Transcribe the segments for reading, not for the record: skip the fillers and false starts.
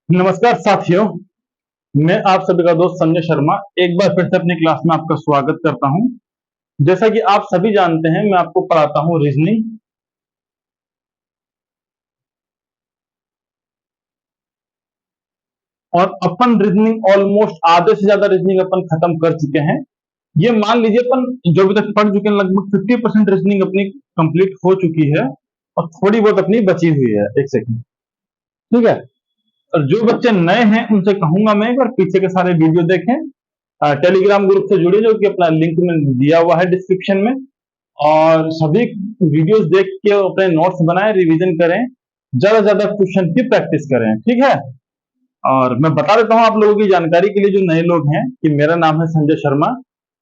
नमस्कार साथियों। मैं आप सभी का दोस्त संजय शर्मा एक बार फिर से अपनी क्लास में आपका स्वागत करता हूं। जैसा कि आप सभी जानते हैं, मैं आपको पढ़ाता हूं रीजनिंग। और अपन रीजनिंग ऑलमोस्ट आधे से ज्यादा रीजनिंग अपन खत्म कर चुके हैं। ये मान लीजिए अपन जो भी तक पढ़ चुके हैं, लगभग 50% रीजनिंग अपनी कंप्लीट हो चुकी है और थोड़ी बहुत अपनी बची हुई है। एक सेकंड, ठीक है। और जो बच्चे नए हैं उनसे कहूंगा मैं एक बार पीछे के सारे वीडियो देखें। टेलीग्राम ग्रुप से जुड़े, जो कि अपना लिंक में दिया हुआ है डिस्क्रिप्शन में। और सभी वीडियोस देख के अपने नोट्स बनाएं, रिवीजन करें, ज्यादा से ज्यादा क्वेश्चन की प्रैक्टिस करें, ठीक है। और मैं बता देता हूं आप लोगों की जानकारी के लिए, जो नए लोग हैं, कि मेरा नाम है संजय शर्मा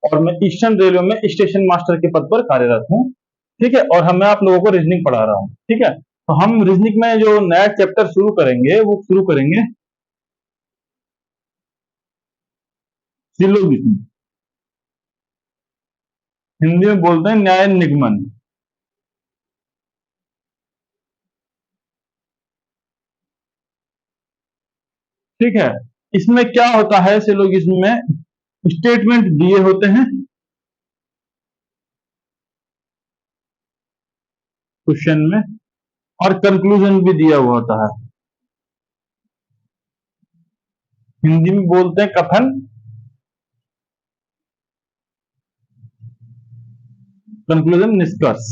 और मैं ईस्टर्न रेलवे में स्टेशन मास्टर के पद पर कार्यरत हूँ, ठीक है। और मैं आप लोगों को रीजनिंग पढ़ा रहा हूँ, ठीक है। तो हम रीजनिंग में जो नया चैप्टर शुरू करेंगे वो शुरू करेंगे सिलोगिज्म। हिंदी में बोलते हैं न्याय निगमन, ठीक है। इसमें क्या होता है, सिलोगिज्म में स्टेटमेंट दिए होते हैं क्वेश्चन में, और कंक्लूजन भी दिया हुआ होता है। हिंदी में बोलते हैं कथन, कंक्लूजन निष्कर्ष।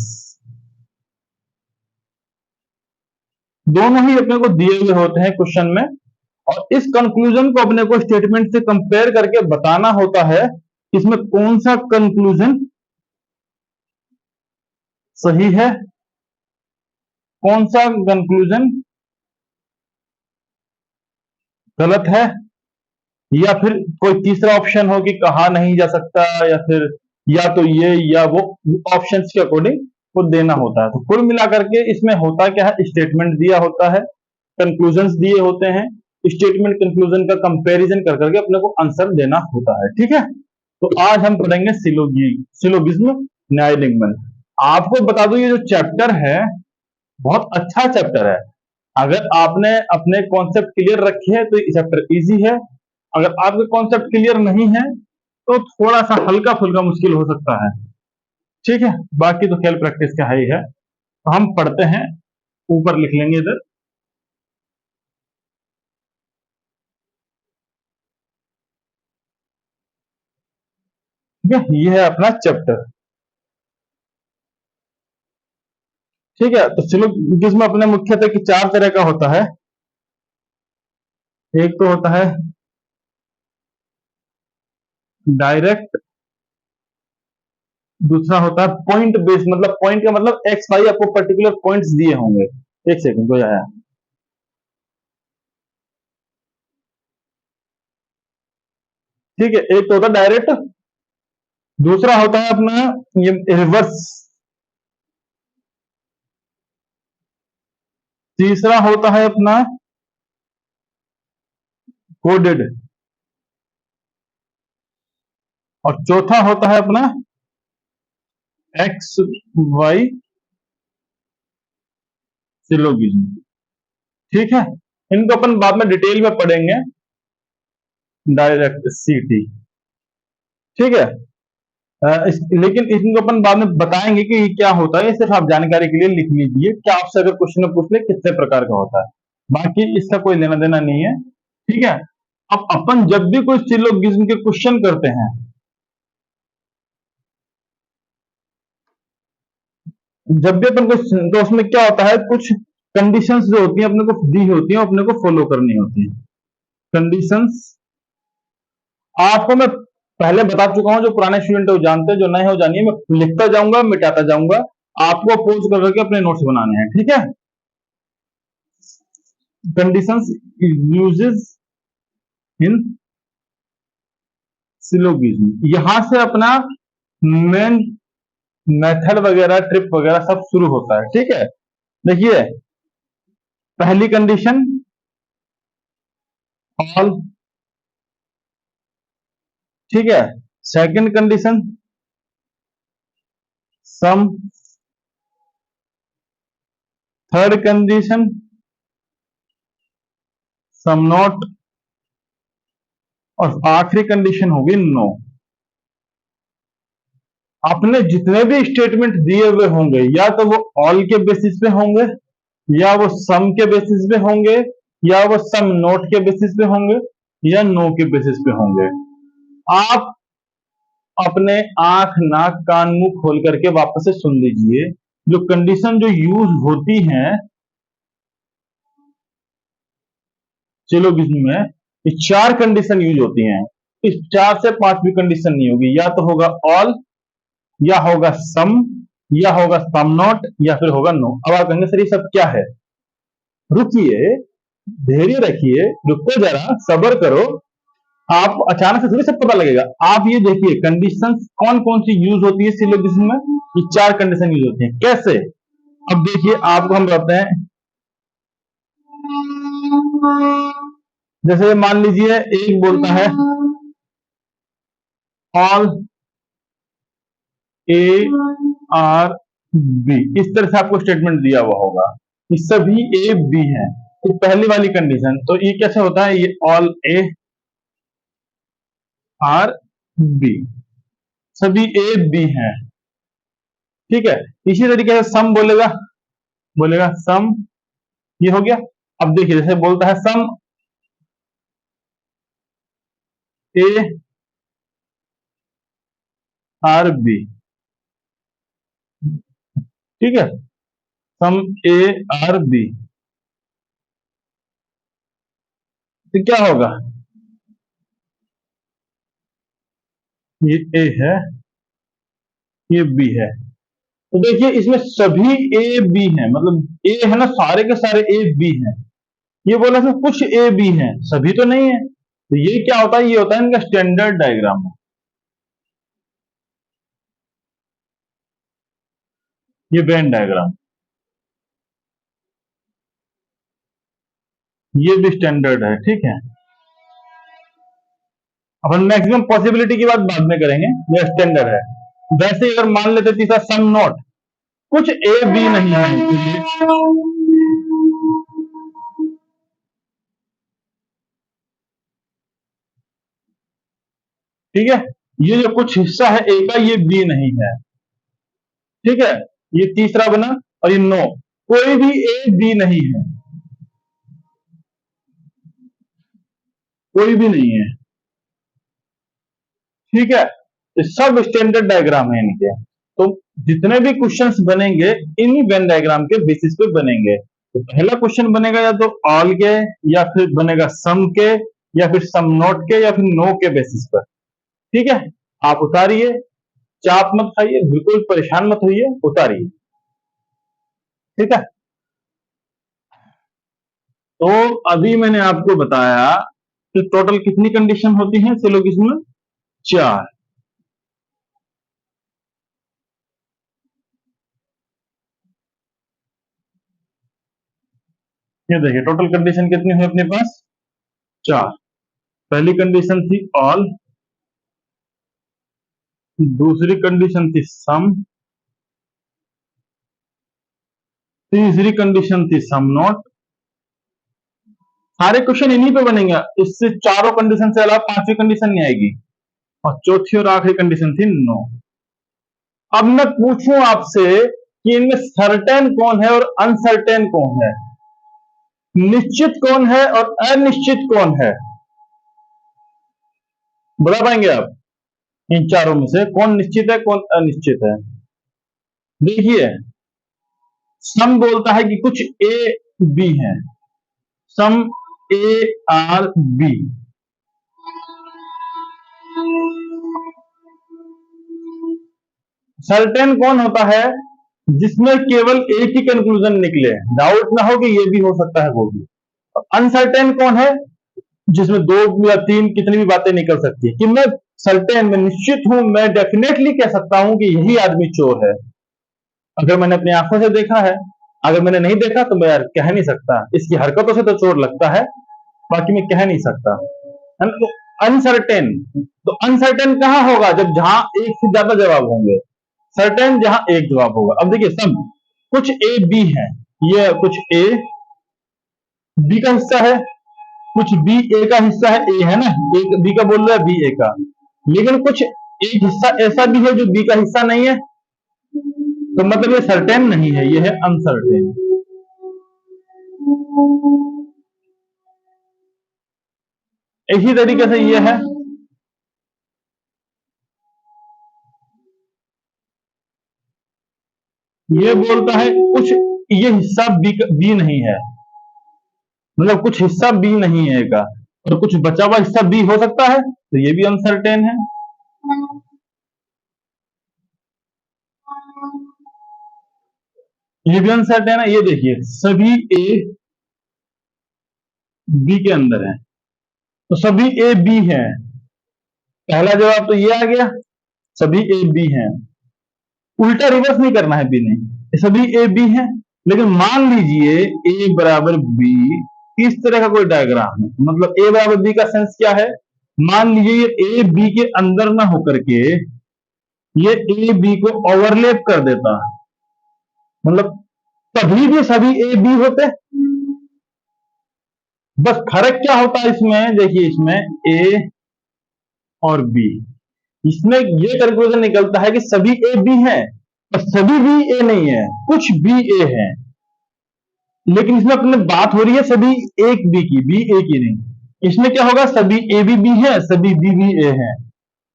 दोनों ही अपने को दिए हुए होते हैं क्वेश्चन में। और इस कंक्लूजन को अपने को स्टेटमेंट से कंपेयर करके बताना होता है कि इसमें कौन सा कंक्लूजन सही है, कौन सा कंक्लूजन गलत है, या फिर कोई तीसरा ऑप्शन हो कि कहा नहीं जा सकता, या फिर या तो ये या वो ऑप्शंस के अकॉर्डिंग को देना होता है। तो कुल मिलाकर के इसमें होता क्या है, स्टेटमेंट दिया होता है, कंक्लूजन्स दिए होते हैं, स्टेटमेंट कंक्लूजन का कंपैरिजन कर करके अपने को आंसर देना होता है, ठीक है। तो आज हम पढ़ेंगे सिलोगिज्म, न्याय निगमन। आपको बता दूं, ये जो चैप्टर है बहुत अच्छा चैप्टर है। अगर आपने अपने कॉन्सेप्ट क्लियर रखे हैं तो ये चैप्टर इजी है। अगर आपके कॉन्सेप्ट क्लियर नहीं है तो थोड़ा सा हल्का फुल्का मुश्किल हो सकता है, ठीक है। बाकी तो खेल प्रैक्टिस का है ही है। तो हम पढ़ते हैं, ऊपर लिख लेंगे इधर, ठीक है। ये है अपना चैप्टर, ठीक है। तो चलो, जिसमें अपने मुख्यतः कि चार तरह का होता है। एक तो होता है डायरेक्ट, दूसरा होता है पॉइंट बेस्ड, मतलब पॉइंट का मतलब एक्स वाई आपको पर्टिकुलर पॉइंट्स दिए होंगे। एक सेकंड को आया, ठीक है। एक तो होता है डायरेक्ट, दूसरा होता है अपना ये रिवर्स, तीसरा होता है अपना कोडेड, और चौथा होता है अपना एक्स वाई सिलोगिज्म, ठीक है। इनको अपन बाद में डिटेल में पढ़ेंगे, डायरेक्ट सीटी, ठीक है। लेकिन इनको अपन बाद में बताएंगे कि ये क्या होता है। ये सिर्फ आप जानकारी के लिए लिख लीजिए, क्या आपसे अगर क्वेश्चन में पूछ ले कितने प्रकार का होता है, बाकी इसका कोई लेना देना नहीं है, ठीक है। अब अपन जब भी कोई सिलोगिज्म के क्वेश्चन करते हैं, जब भी अपन को, तो उसमें क्या होता है, कुछ कंडीशंस जो होती हैं अपने को दी होती हैं, अपने को फॉलो करनी होती है। कंडीशंस आपको मैं पहले बता चुका हूं, जो पुराने स्टूडेंट है वो जानते हैं, जो नए हो जानिए। मैं लिखता जाऊंगा, मिटाता जाऊंगा, आपको पोज कर करके अपने नोट्स बनाने हैं, ठीक है। कंडीशंस यूजेस इन सिलोगिज्म, यहां से अपना मेन मेथड वगैरह, ट्रिप वगैरह सब शुरू होता है, ठीक है। देखिए, पहली कंडीशन ऑल, ठीक है। Second condition some, third condition some not, और आखिरी कंडीशन होगी नो। आपने जितने भी स्टेटमेंट दिए हुए होंगे या तो वो ऑल के बेसिस पे होंगे, या वो सम के बेसिस पे होंगे, या वो सम नोट के बेसिस पे होंगे, या नो के बेसिस पे होंगे। आप अपने आंख नाक कान मुंह खोल करके वापस से सुन लीजिए। जो कंडीशन जो यूज होती हैं सिलोगिज्म में, ये 4 कंडीशन यूज होती हैं। इस 4 से 5वीं कंडीशन नहीं होगी। या तो होगा ऑल, या होगा सम, या होगा सम नॉट, या फिर होगा नो। अब आप कहेंगे सर ये सब क्या है? रुकिए, धैर्य रखिए, रुको जरा, सब्र करो। आप अचानक से थोड़ी सब पता लगेगा। आप ये देखिए कंडीशंस कौन कौन सी यूज होती है सिलोगिज्म में। ये 4 कंडीशन यूज होती है। कैसे? अब देखिए आपको हम बताते हैं। जैसे मान लीजिए एक बोलता है ऑल ए आर बी, इस तरह से आपको स्टेटमेंट दिया हुआ होगा कि सभी ए बी है। तो पहली वाली कंडीशन, तो ये कैसे होता है? ये ऑल ए आर बी, सभी ए बी हैं। ठीक है। इसी तरीके से सम बोलेगा, बोलेगा सम, ये हो गया। अब देखिए जैसे बोलता है सम ए आर बी, ठीक है, सम ए आर बी, तो क्या होगा? ये ए है, ये बी है। तो देखिए इसमें सभी ए बी हैं, मतलब ए है ना, सारे के सारे ए बी हैं। ये बोला इसमें कुछ ए बी हैं, सभी तो नहीं है। तो ये क्या होता है? ये होता है इनका स्टैंडर्ड डायग्राम। ये वेन डायग्राम, ये भी स्टैंडर्ड है। ठीक है। अपन मैक्सिमम पॉसिबिलिटी की बात बाद में करेंगे, ये स्टैंडर्ड है। वैसे अगर मान लेते तीसरा सम नॉट, कुछ ए बी नहीं है, ठीक है, ये जो कुछ हिस्सा है ए का, ये बी नहीं है। ठीक है, ये तीसरा बना। और ये नो, कोई भी ए बी नहीं है, कोई भी नहीं है। ठीक है, ये सब स्टैंडर्ड डायग्राम है इनके। तो जितने भी क्वेश्चंस बनेंगे इन्हीं वेन डायग्राम के बेसिस पे बनेंगे। तो पहला क्वेश्चन बनेगा या तो ऑल के, या फिर बनेगा सम के, या फिर सम नॉट के, या फिर नो के बेसिस पर। ठीक है, आप उतारिए, चाप मत खाइए, बिल्कुल परेशान मत होइए, उतारिए। ठीक है। तो अभी मैंने आपको बताया कि टोटल कितनी कंडीशन होती है सिलोगिज्म में? 4। ये देखिए टोटल कंडीशन कितनी हुई अपने पास? 4। पहली कंडीशन थी ऑल, दूसरी कंडीशन थी सम, तीसरी कंडीशन थी सम नॉट। सारे क्वेश्चन इन्हीं पे बनेंगे, इससे चारों कंडीशन से अलावा 5वीं कंडीशन नहीं आएगी। और चौथी और आखिरी कंडीशन थी नो। अब मैं पूछूं आपसे कि इनमें सर्टेन कौन है और अनसर्टेन कौन है, निश्चित कौन है और अनिश्चित कौन है? बता पाएंगे आप इन चारों में से कौन निश्चित है कौन अनिश्चित है? देखिए सम बोलता है कि कुछ ए बी है, सम ए आर बी। सर्टेन कौन होता है? जिसमें केवल एक ही कंक्लूजन निकले, डाउट ना हो कि ये भी हो सकता है वो भी। अनसर्टेन कौन है? जिसमें 2 या 3 कितनी भी बातें निकल सकती है, कि मैं सर्टेन, मैं निश्चित हूं, मैं डेफिनेटली कह सकता हूं कि यही आदमी चोर है, अगर मैंने अपनी आंखों से देखा है। अगर मैंने नहीं देखा तो मैं यार कह नहीं सकता, इसकी हरकतों से तो चोर लगता है, बाकी मैं कह नहीं सकता, है ना? तो अनसर्टेन, तो अनसर्टेन कहां होगा? जब जहां एक से ज्यादा जवाब होंगे। सर्टेन जहां एक जवाब होगा। अब देखिए सम, कुछ ए बी है, ये कुछ ए बी का हिस्सा है, कुछ बी ए का हिस्सा है, ए है ना, एक बी का बोल रहा है, बी ए का, लेकिन कुछ एक हिस्सा ऐसा भी है जो बी का हिस्सा नहीं है, तो मतलब ये सर्टेन नहीं है, ये है अनसर्टेन। इसी तरीके से ये है, ये बोलता है कुछ ये हिस्सा बी नहीं है, मतलब कुछ हिस्सा बी नहीं है का, और कुछ बचा हुआ हिस्सा बी हो सकता है, तो ये भी अनसर्टेन है। ये भी अनसर्टेन है। ये देखिए सभी ए बी के अंदर है, तो सभी ए बी है, पहला जवाब तो ये आ गया, सभी ए बी है। उल्टा रिवर्स नहीं करना है बी ने, ये सभी ए बी है, लेकिन मान लीजिए ए बराबर बी, इस तरह का कोई डायग्राम है, मतलब ए बराबर बी का सेंस क्या है, मान लीजिए ये ए बी के अंदर ना होकर के ये ए बी को ओवरलैप कर देता, मतलब तभी भी सभी ए बी होते। बस फर्क क्या होता है इसमें, देखिए इसमें ए और बी, इसमें ये कंक्लूजन निकलता है कि सभी ए बी है, और सभी बी ए नहीं है, कुछ बी ए है, लेकिन इसमें अपने बात हो रही है सभी एक बी की, बी ए की नहीं। इसमें क्या होगा, सभी ए बी है, सभी बी भी ए है,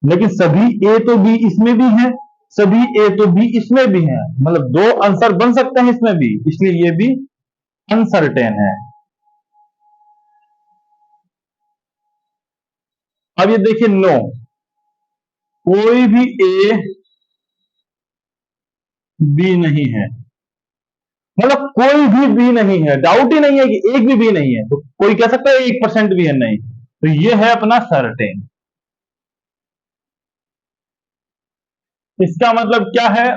लेकिन सभी ए तो बी इसमें भी है, सभी ए तो बी इसमें भी है, मतलब दो आंसर बन सकते हैं इसमें भी, इसलिए ये भी अनसर्टेन है। अब ये देखिए नो, कोई भी ए बी नहीं है, मतलब कोई भी बी नहीं है, डाउट ही नहीं है कि एक भी बी नहीं है, तो कोई कह सकता है 1% भी है नहीं, तो ये है अपना सर्टेन। इसका मतलब क्या है,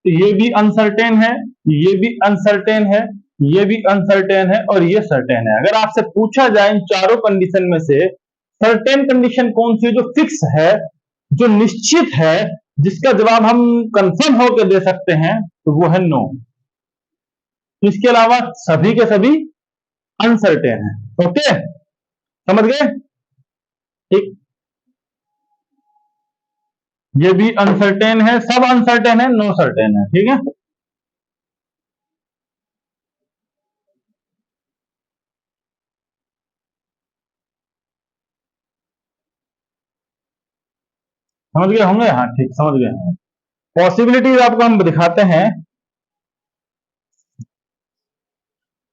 ये भी अनसर्टेन है, ये भी अनसर्टेन है, ये भी अनसर्टेन है, और ये सर्टेन है। अगर आपसे पूछा जाए इन चारों कंडीशन में से सर्टेन कंडीशन कौन सी है, जो फिक्स है, जो निश्चित है, जिसका जवाब हम कंफर्म होकर दे सकते हैं, तो वो है नो। इसके अलावा सभी के सभी अनसर्टेन है। ओके, समझ गए? ठीक, ये भी अनसर्टेन है, सब अनसर्टेन है, नो सर्टेन है। ठीक है, समझ गए होंगे? हाँ ठीक, समझ गए। पॉसिबिलिटीज आपको हम दिखाते हैं।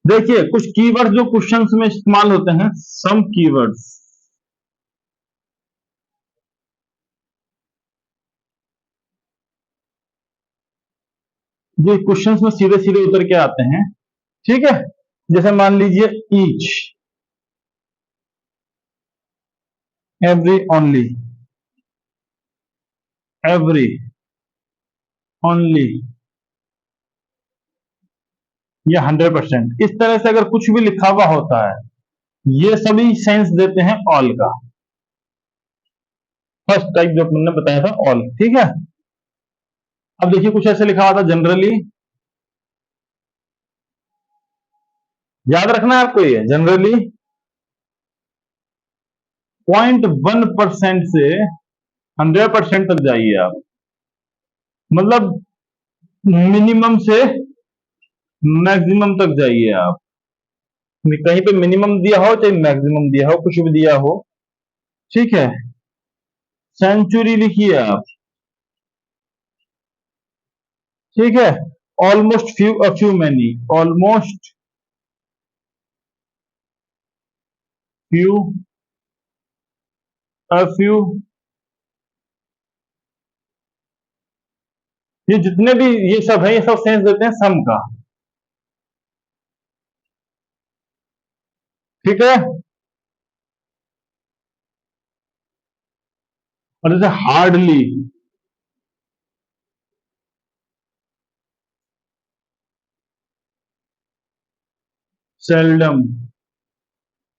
देखिए कुछ कीवर्ड्स जो क्वेश्चंस में इस्तेमाल होते हैं, सम कीवर्ड्स, जो क्वेश्चंस में सीधे सीधे उतर के आते हैं। ठीक है, जैसे मान लीजिए each, every, only, every, only, या 100%, इस तरह से अगर कुछ भी लिखा हुआ होता है, ये सभी सेंस देते हैं ऑल का। फर्स्ट टाइप जो मैंने बताया था ऑल। ठीक है, अब देखिए कुछ ऐसे लिखा हुआ था जनरली, याद रखना है आपको, ये जनरली 0.1% से 100% तक जाइए आप, मतलब मिनिमम से मैक्सिमम तक जाइए आप। कहीं पे मिनिमम दिया हो चाहे मैक्सिमम दिया हो, कुछ भी दिया हो, ठीक है। सेंचुरी लिखिए आप, ठीक है। Almost few, a few many, almost few, a few, ये जितने भी ये सब है, ये सब सेंस देते हैं सम का। ठीक है, और जैसे हार्डली, सेल्डम,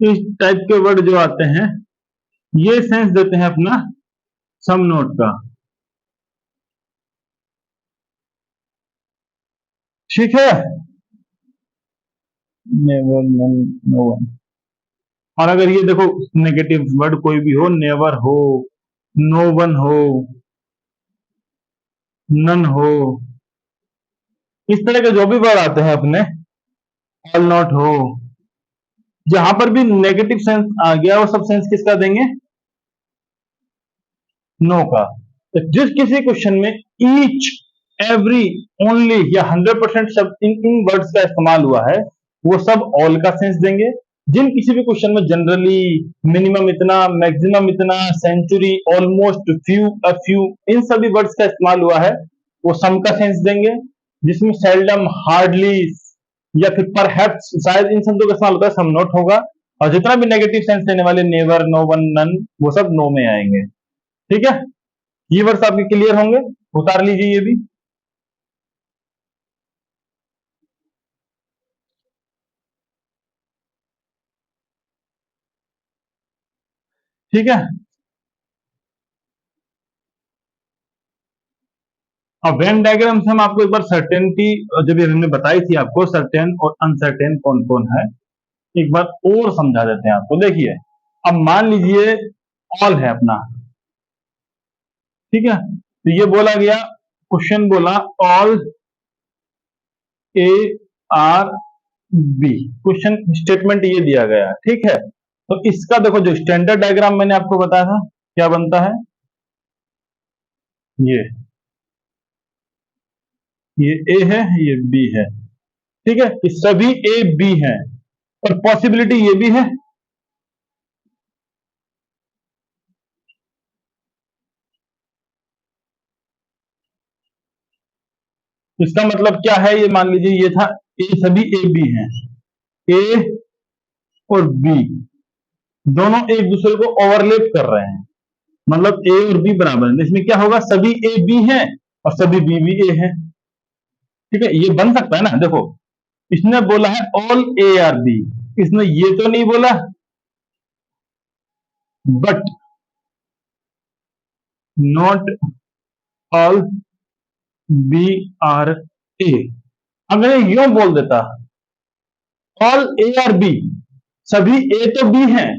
इस टाइप के वर्ड जो आते हैं, ये सेंस देते हैं अपना सम नोट का। ठीक है, नेवर, नो वन, और अगर ये देखो नेगेटिव वर्ड कोई भी हो, नेवर हो, नो वन हो, नन हो, इस तरह के जो भी वर्ड आते हैं अपने, ऑल नॉट हो, जहां पर भी नेगेटिव सेंस आ गया वो सब सेंस किसका देंगे? नो का। तो जिस किसी क्वेश्चन में ईच, एवरी, ओनली या 100% शब्द इन वर्ड्स का इस्तेमाल हुआ है, वो सब ऑल का सेंस देंगे। जिन किसी भी क्वेश्चन में जनरली, मिनिमम इतना, मैक्सिमम इतना, century, almost, few, a few, इन सभी वर्ड्स का इस्तेमाल हुआ है, वो सम का सेंस देंगे। जिसमें सेल्डम, हार्डली या फिर परहैप्स, शायद इन शब्दों का इस्तेमाल होता है, सम नॉट होगा। और जितना भी नेगेटिव सेंस देने वाले, नेवर, नो वन, नन, वो सब नो में आएंगे। ठीक है, ये वर्ड्स आपके क्लियर होंगे, उतार लीजिए ये भी। ठीक है, अब वेन डायग्राम से हम आपको एक बार सर्टेनिटी, जब ये हमने बताई थी आपको सर्टेन और अनसर्टेन कौन कौन है, एक बार और समझा देते हैं आपको। देखिए, अब मान लीजिए ऑल है अपना, ठीक है, तो ये बोला गया, क्वेश्चन बोला all A are B, question statement ये दिया गया, ठीक है। तो इसका देखो जो स्टैंडर्ड डायग्राम मैंने आपको बताया था, क्या बनता है, ये ए है, ये बी है, ठीक है, ये सभी ए बी हैं, और पॉसिबिलिटी ये भी है। इसका मतलब क्या है, ये मान लीजिए ये था, ए सभी ए बी हैं, ए और बी दोनों एक दूसरे को ओवरलैप कर रहे हैं, मतलब ए और बी बराबर है। इसमें क्या होगा, सभी ए बी हैं और सभी बी भी ए हैं। ठीक है, ये बन सकता है ना। देखो, इसने बोला है ऑल ए आर बी, इसने ये तो नहीं बोला, but not all B are A. अगर ये यूं बोल देता, ऑल ए आर बी, सभी ए तो बी हैं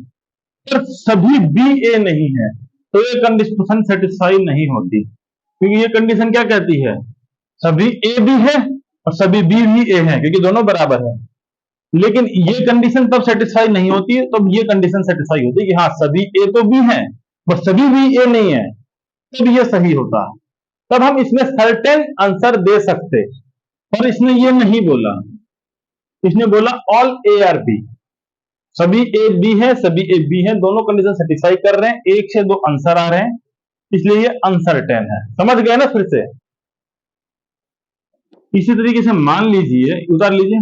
पर सभी बी ए नहीं है, तो ये कंडीशन सेटिस्फाई नहीं होती, क्योंकि ये कंडीशन क्या कहती है, सभी ए भी है और सभी बी भी ए है, क्योंकि दोनों बराबर है। लेकिन ये कंडीशन तब सेटिस्फाई नहीं होती है, तब ये कंडीशन सेटिस्फाई होती है कि हाँ सभी ए तो बी है पर सभी बी ए नहीं है, तब ये सही होता। तब हम इसमें सर्टेन आंसर दे सकते, पर इसने ये नहीं बोला, इसने बोला ऑल ए आर बी, सभी ए बी है, सभी ए बी है, दोनों कंडीशन सेटिस्फाई कर रहे हैं, एक से दो आंसर आ रहे हैं, इसलिए ये अनसर्टेन है। समझ गए ना फिर से। इसी तरीके से मान लीजिए, उतार लीजिए,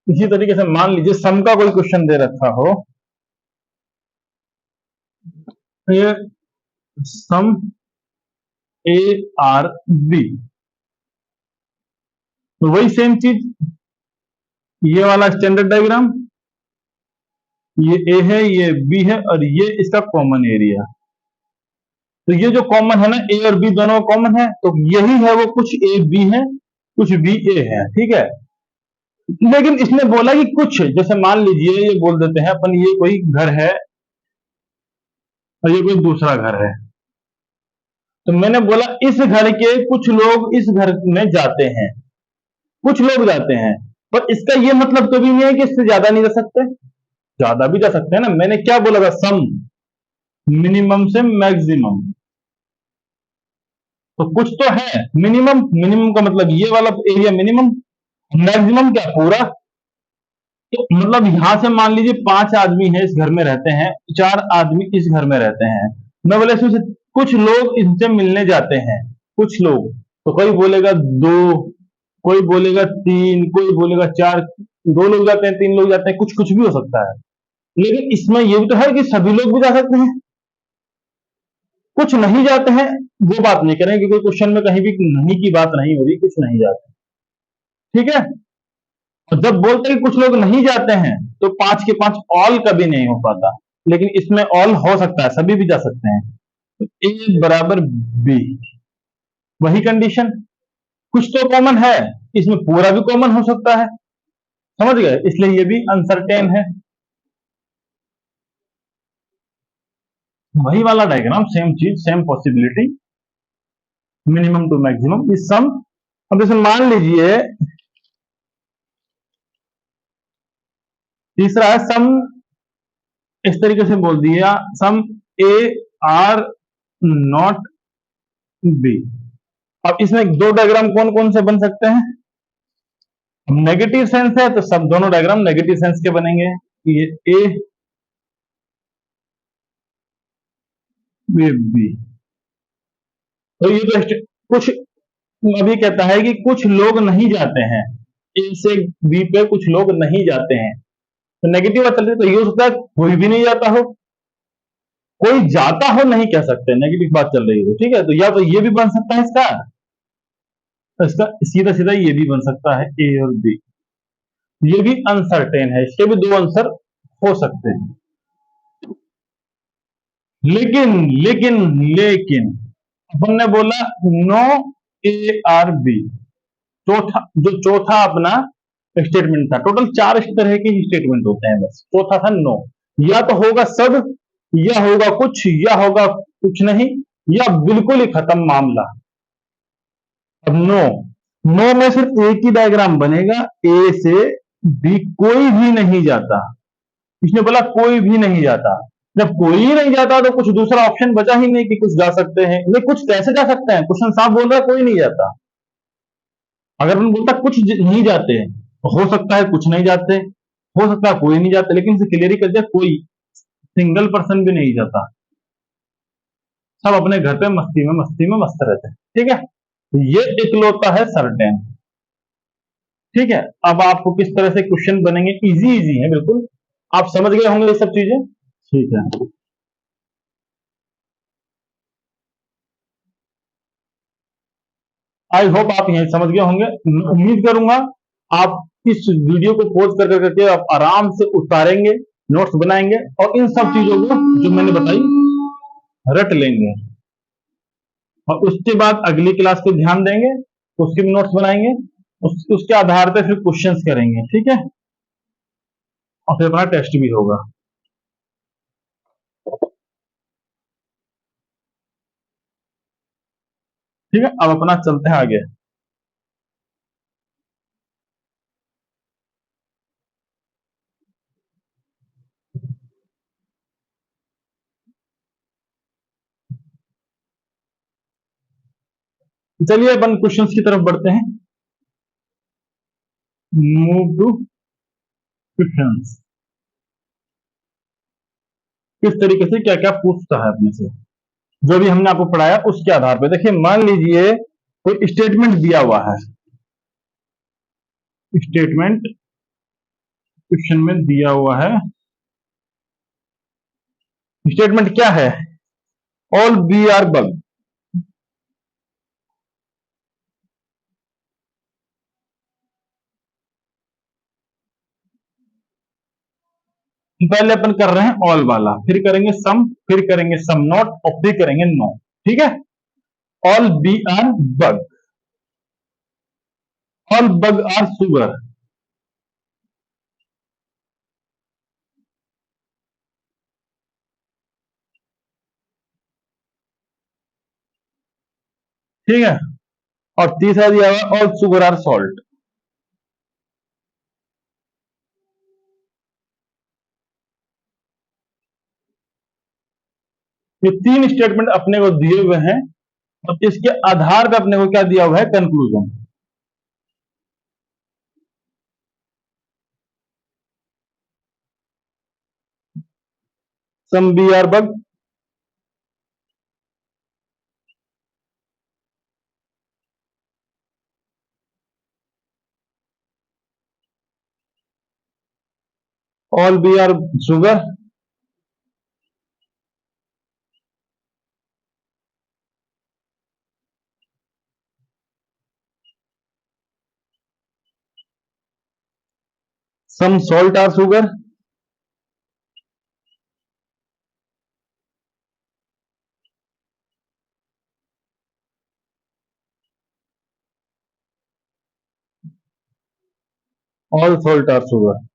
इसी तरीके से मान लीजिए सम का कोई क्वेश्चन दे रखा हो, ये सम ए आर बी, तो वही सेम चीज, ये वाला स्टैंडर्ड डायग्राम, ये ए है, ये बी है, और ये इसका कॉमन एरिया। तो ये जो कॉमन है ना, ए और बी दोनों कॉमन है, तो यही है वो, कुछ ए बी है कुछ बी ए है, ठीक है। लेकिन इसने बोला कि कुछ, जैसे मान लीजिए ये बोल देते हैं अपन, ये कोई घर है और ये कोई दूसरा घर है, तो मैंने बोला इस घर के कुछ लोग इस घर में जाते हैं, कुछ लोग जाते हैं, पर इसका ये मतलब तो भी नहीं है कि इससे ज्यादा नहीं जा सकते, ज्यादा भी जा सकते हैं ना। मैंने क्या बोला था, सम, मिनिमम से मैक्सिमम, तो कुछ तो है मिनिमम, मिनिमम का मतलब ये वाला एरिया मिनिमम, मैक्सिमम क्या पूरा। तो मतलब यहां से मान लीजिए 5 आदमी है इस घर में रहते हैं, 4 आदमी इस घर में रहते हैं, मैं बोला इसमें से कुछ लोग इनसे मिलने जाते हैं, कुछ लोग, तो कोई बोलेगा 2, कोई बोलेगा 3, कोई बोलेगा 4, 2 लोग जाते हैं, 3 लोग जाते हैं, कुछ कुछ भी हो सकता है। लेकिन इसमें ये भी तो है कि सभी लोग भी जा सकते हैं, कुछ नहीं जाते हैं, वो बात नहीं करेंगे, क्योंकि क्वेश्चन में कहीं भी नहीं की बात नहीं हो रही, कुछ नहीं जाते, ठीक है। और जब बोलते हैं कि कुछ लोग नहीं जाते हैं, तो 5 के 5 ऑल कभी नहीं हो पाता, लेकिन इसमें ऑल हो सकता है, सभी भी जा सकते हैं। तो ए बराबर बी, वही कंडीशन, कुछ तो कॉमन है, इसमें पूरा भी कॉमन हो सकता है, समझ गए, इसलिए ये भी अनसर्टेन है। वही वाला डायग्राम, सेम चीज, same possibility, minimum to maximum is some. अब जैसे मान लीजिए तीसरा है सम, इस तरीके से बोल दिया, सम ए आर नॉट बी। अब इसमें दो डायग्राम कौन कौन से बन सकते हैं? नेगेटिव सेंस है तो सब दोनों डायग्राम नेगेटिव सेंस के बनेंगे, ये ए, ये बी। तो ये तो कुछ अभी कहता है कि कुछ लोग नहीं जाते हैं ए से बी पे, कुछ लोग नहीं जाते हैं, तो नेगेटिव चल रही, तो ये हो सकता है कोई भी नहीं जाता हो, कोई जाता हो नहीं कह सकते, नेगेटिव बात चल रही है, ठीक है, तो या तो ये भी बन सकता है इसका, तो इसका सीधा सीधा ये भी बन सकता है ए और बी। ये भी अनसर्टेन है, इसके भी दो आंसर हो सकते हैं। लेकिन लेकिन लेकिन अपन ने बोला नो ए आर बी, चौथा जो चौथा अपना स्टेटमेंट था, टोटल चार इस तरह के स्टेटमेंट होते हैं, बस चौथा था नो, या तो होगा सब, या होगा कुछ, या होगा कुछ नहीं, या बिल्कुल ही खत्म मामला। अब नो, नो में सिर्फ एक ही डायग्राम बनेगा, ए से बी कोई भी नहीं जाता, इसने बोला कोई भी नहीं जाता, जब कोई ही नहीं जाता तो कुछ दूसरा ऑप्शन बचा ही नहीं कि कुछ जा सकते हैं, नहीं कुछ कैसे जा सकते हैं, क्वेश्चन साफ बोल रहा है कोई नहीं जाता। अगर उन्होंने बोलता कुछ नहीं जाते हैं, तो हो सकता है कुछ नहीं जाते, हो सकता है कोई नहीं जाते, लेकिन इसे क्लियर ही कर दिया कोई सिंगल पर्सन भी नहीं जाता, सब अपने घर पे मस्ती में मस्त रहते हैं, ठीक है, तो ये इकलौता है सर्टेन। ठीक है, अब आपको किस तरह से क्वेश्चन बनेंगे, इजी इजी है बिल्कुल, आप समझ गए होंगे ये सब चीजें, ठीक है। आई होप आप यही समझ गए होंगे, उम्मीद करूंगा आप इस वीडियो को पॉज कर करके आप आराम से उतारेंगे, नोट्स बनाएंगे और इन सब चीजों को जो मैंने बताई रट लेंगे, और उसके बाद अगली क्लास पे ध्यान देंगे, उसके भी नोट्स बनाएंगे, उसके आधार पे फिर क्वेश्चंस करेंगे, ठीक है, और फिर अपना टेस्ट भी होगा। ठीक है, अब अपना चलते हैं आगे। चलिए अपन क्वेश्चंस की तरफ बढ़ते हैं, मूव टू क्वेश्चंस। किस तरीके से क्या क्या पूछता है अपने से, जो भी हमने आपको पढ़ाया उसके आधार पर। देखिए मान लीजिए कोई स्टेटमेंट दिया हुआ है, स्टेटमेंट क्वेश्चन में दिया हुआ है, स्टेटमेंट क्या है, ऑल बी आर बग। पहले अपन कर रहे हैं ऑल वाला, फिर करेंगे सम, फिर करेंगे सम नॉट, और फिर करेंगे नो, ठीक है। All B are bug, all bug are sugar. ठीक है, और तीसरा दिया हुआ ऑल सुगर आर सॉल्ट। ये तीन स्टेटमेंट अपने को दिए हुए हैं, और इसके आधार पर अपने को क्या दिया हुआ है, conclusion. Some B are bug, all B are sugar, some salt are sugar, all salt are sugar.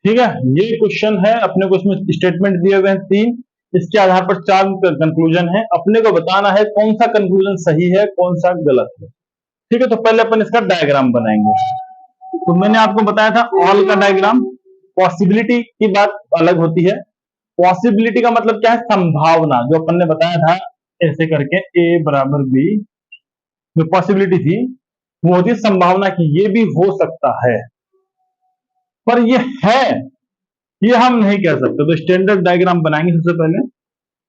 ठीक है, ये क्वेश्चन है, अपने को इसमें स्टेटमेंट दिए हुए हैं तीन, इसके आधार पर चार कंक्लूजन है, अपने को बताना है कौन सा कंक्लूजन सही है कौन सा गलत है। ठीक है, तो पहले अपन इसका डायग्राम बनाएंगे। तो मैंने आपको बताया था ऑल का डायग्राम। पॉसिबिलिटी की बात अलग होती है। पॉसिबिलिटी का मतलब क्या है, संभावना, जो अपन ने बताया था ऐसे करके ए बराबर बी, जो पॉसिबिलिटी थी वो होती है संभावना की, ये भी हो सकता है, पर ये है, ये हम नहीं कह सकते। तो स्टैंडर्ड डायग्राम बनाएंगे सबसे पहले।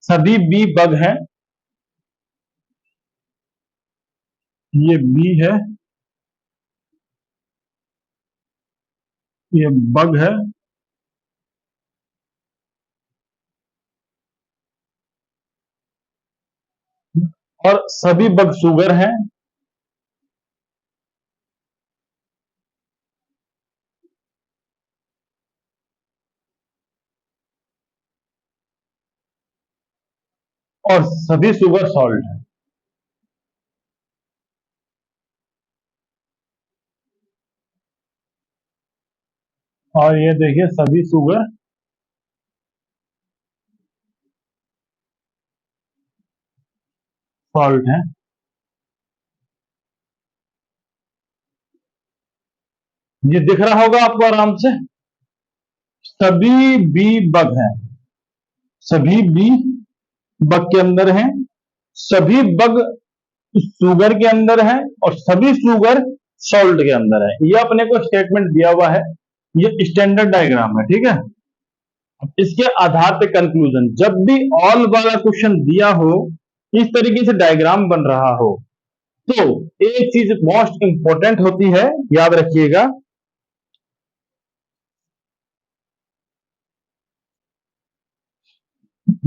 सभी बी बग है, ये बी है, ये बग है, और सभी बग शुगर हैं, और सभी शुगर सॉल्ट है। और ये देखिए सभी शुगर सॉल्ट है। ये दिख रहा होगा आपको आराम से, सभी बी बग हैं, सभी बी बग के अंदर हैं, सभी बग शुगर के अंदर है, और सभी शुगर सॉल्ट के अंदर है। ये अपने को स्टेटमेंट दिया हुआ है, ये स्टैंडर्ड डायग्राम है। ठीक है, अब इसके आधार पे कंक्लूजन, जब भी ऑल वाला क्वेश्चन दिया हो, इस तरीके से डायग्राम बन रहा हो, तो एक चीज मोस्ट इंपॉर्टेंट होती है, याद रखिएगा,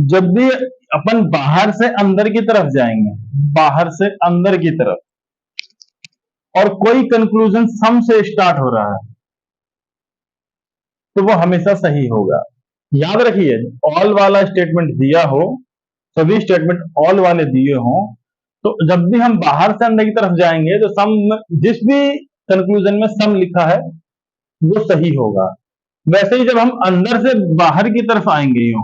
जब भी अपन बाहर से अंदर की तरफ जाएंगे, बाहर से अंदर की तरफ, और कोई कंक्लूजन सम से स्टार्ट हो रहा है, तो वो हमेशा सही होगा। याद रखिए, ऑल वाला स्टेटमेंट दिया हो, सभी स्टेटमेंट ऑल वाले दिए हों, तो जब भी हम बाहर से अंदर की तरफ जाएंगे तो सम, जिस भी कंक्लूजन में सम लिखा है वो सही होगा। वैसे ही जब हम अंदर से बाहर की तरफ आएंगे, यूं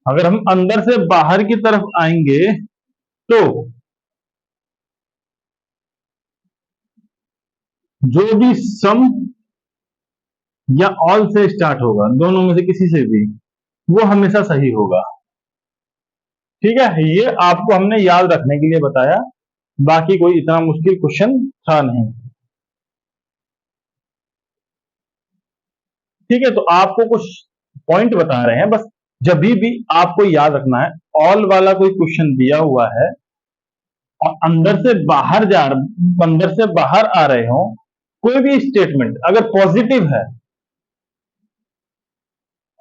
अगर हम अंदर से बाहर की तरफ आएंगे, तो जो भी सम या ऑल से स्टार्ट होगा, दोनों में से किसी से भी, वो हमेशा सही होगा। ठीक है, ये आपको हमने याद रखने के लिए बताया, बाकी कोई इतना मुश्किल क्वेश्चन था नहीं। ठीक है, तो आपको कुछ पॉइंट बता रहे हैं बस। जब भी आपको याद रखना है, ऑल वाला कोई क्वेश्चन दिया हुआ है और अंदर से बाहर आ रहे हो, कोई भी स्टेटमेंट अगर पॉजिटिव है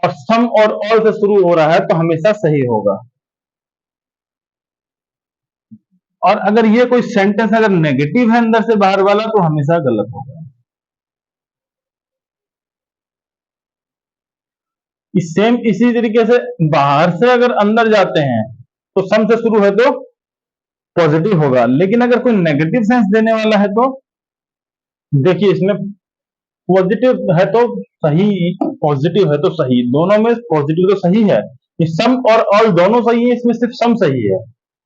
और सम और ऑल से शुरू हो रहा है, तो हमेशा सही होगा। और अगर ये कोई सेंटेंस अगर नेगेटिव है अंदर से बाहर वाला, तो हमेशा गलत होगा। सेम इसी तरीके से बाहर से अगर अंदर जाते हैं, तो सम से शुरू है तो पॉजिटिव होगा, लेकिन अगर कोई नेगेटिव सेंस देने वाला है, तो देखिए इसमें पॉजिटिव है तो सही, पॉजिटिव है तो सही, दोनों में पॉजिटिव तो सही है, ये सम और ऑल दोनों सही है, इसमें सिर्फ सम सही है।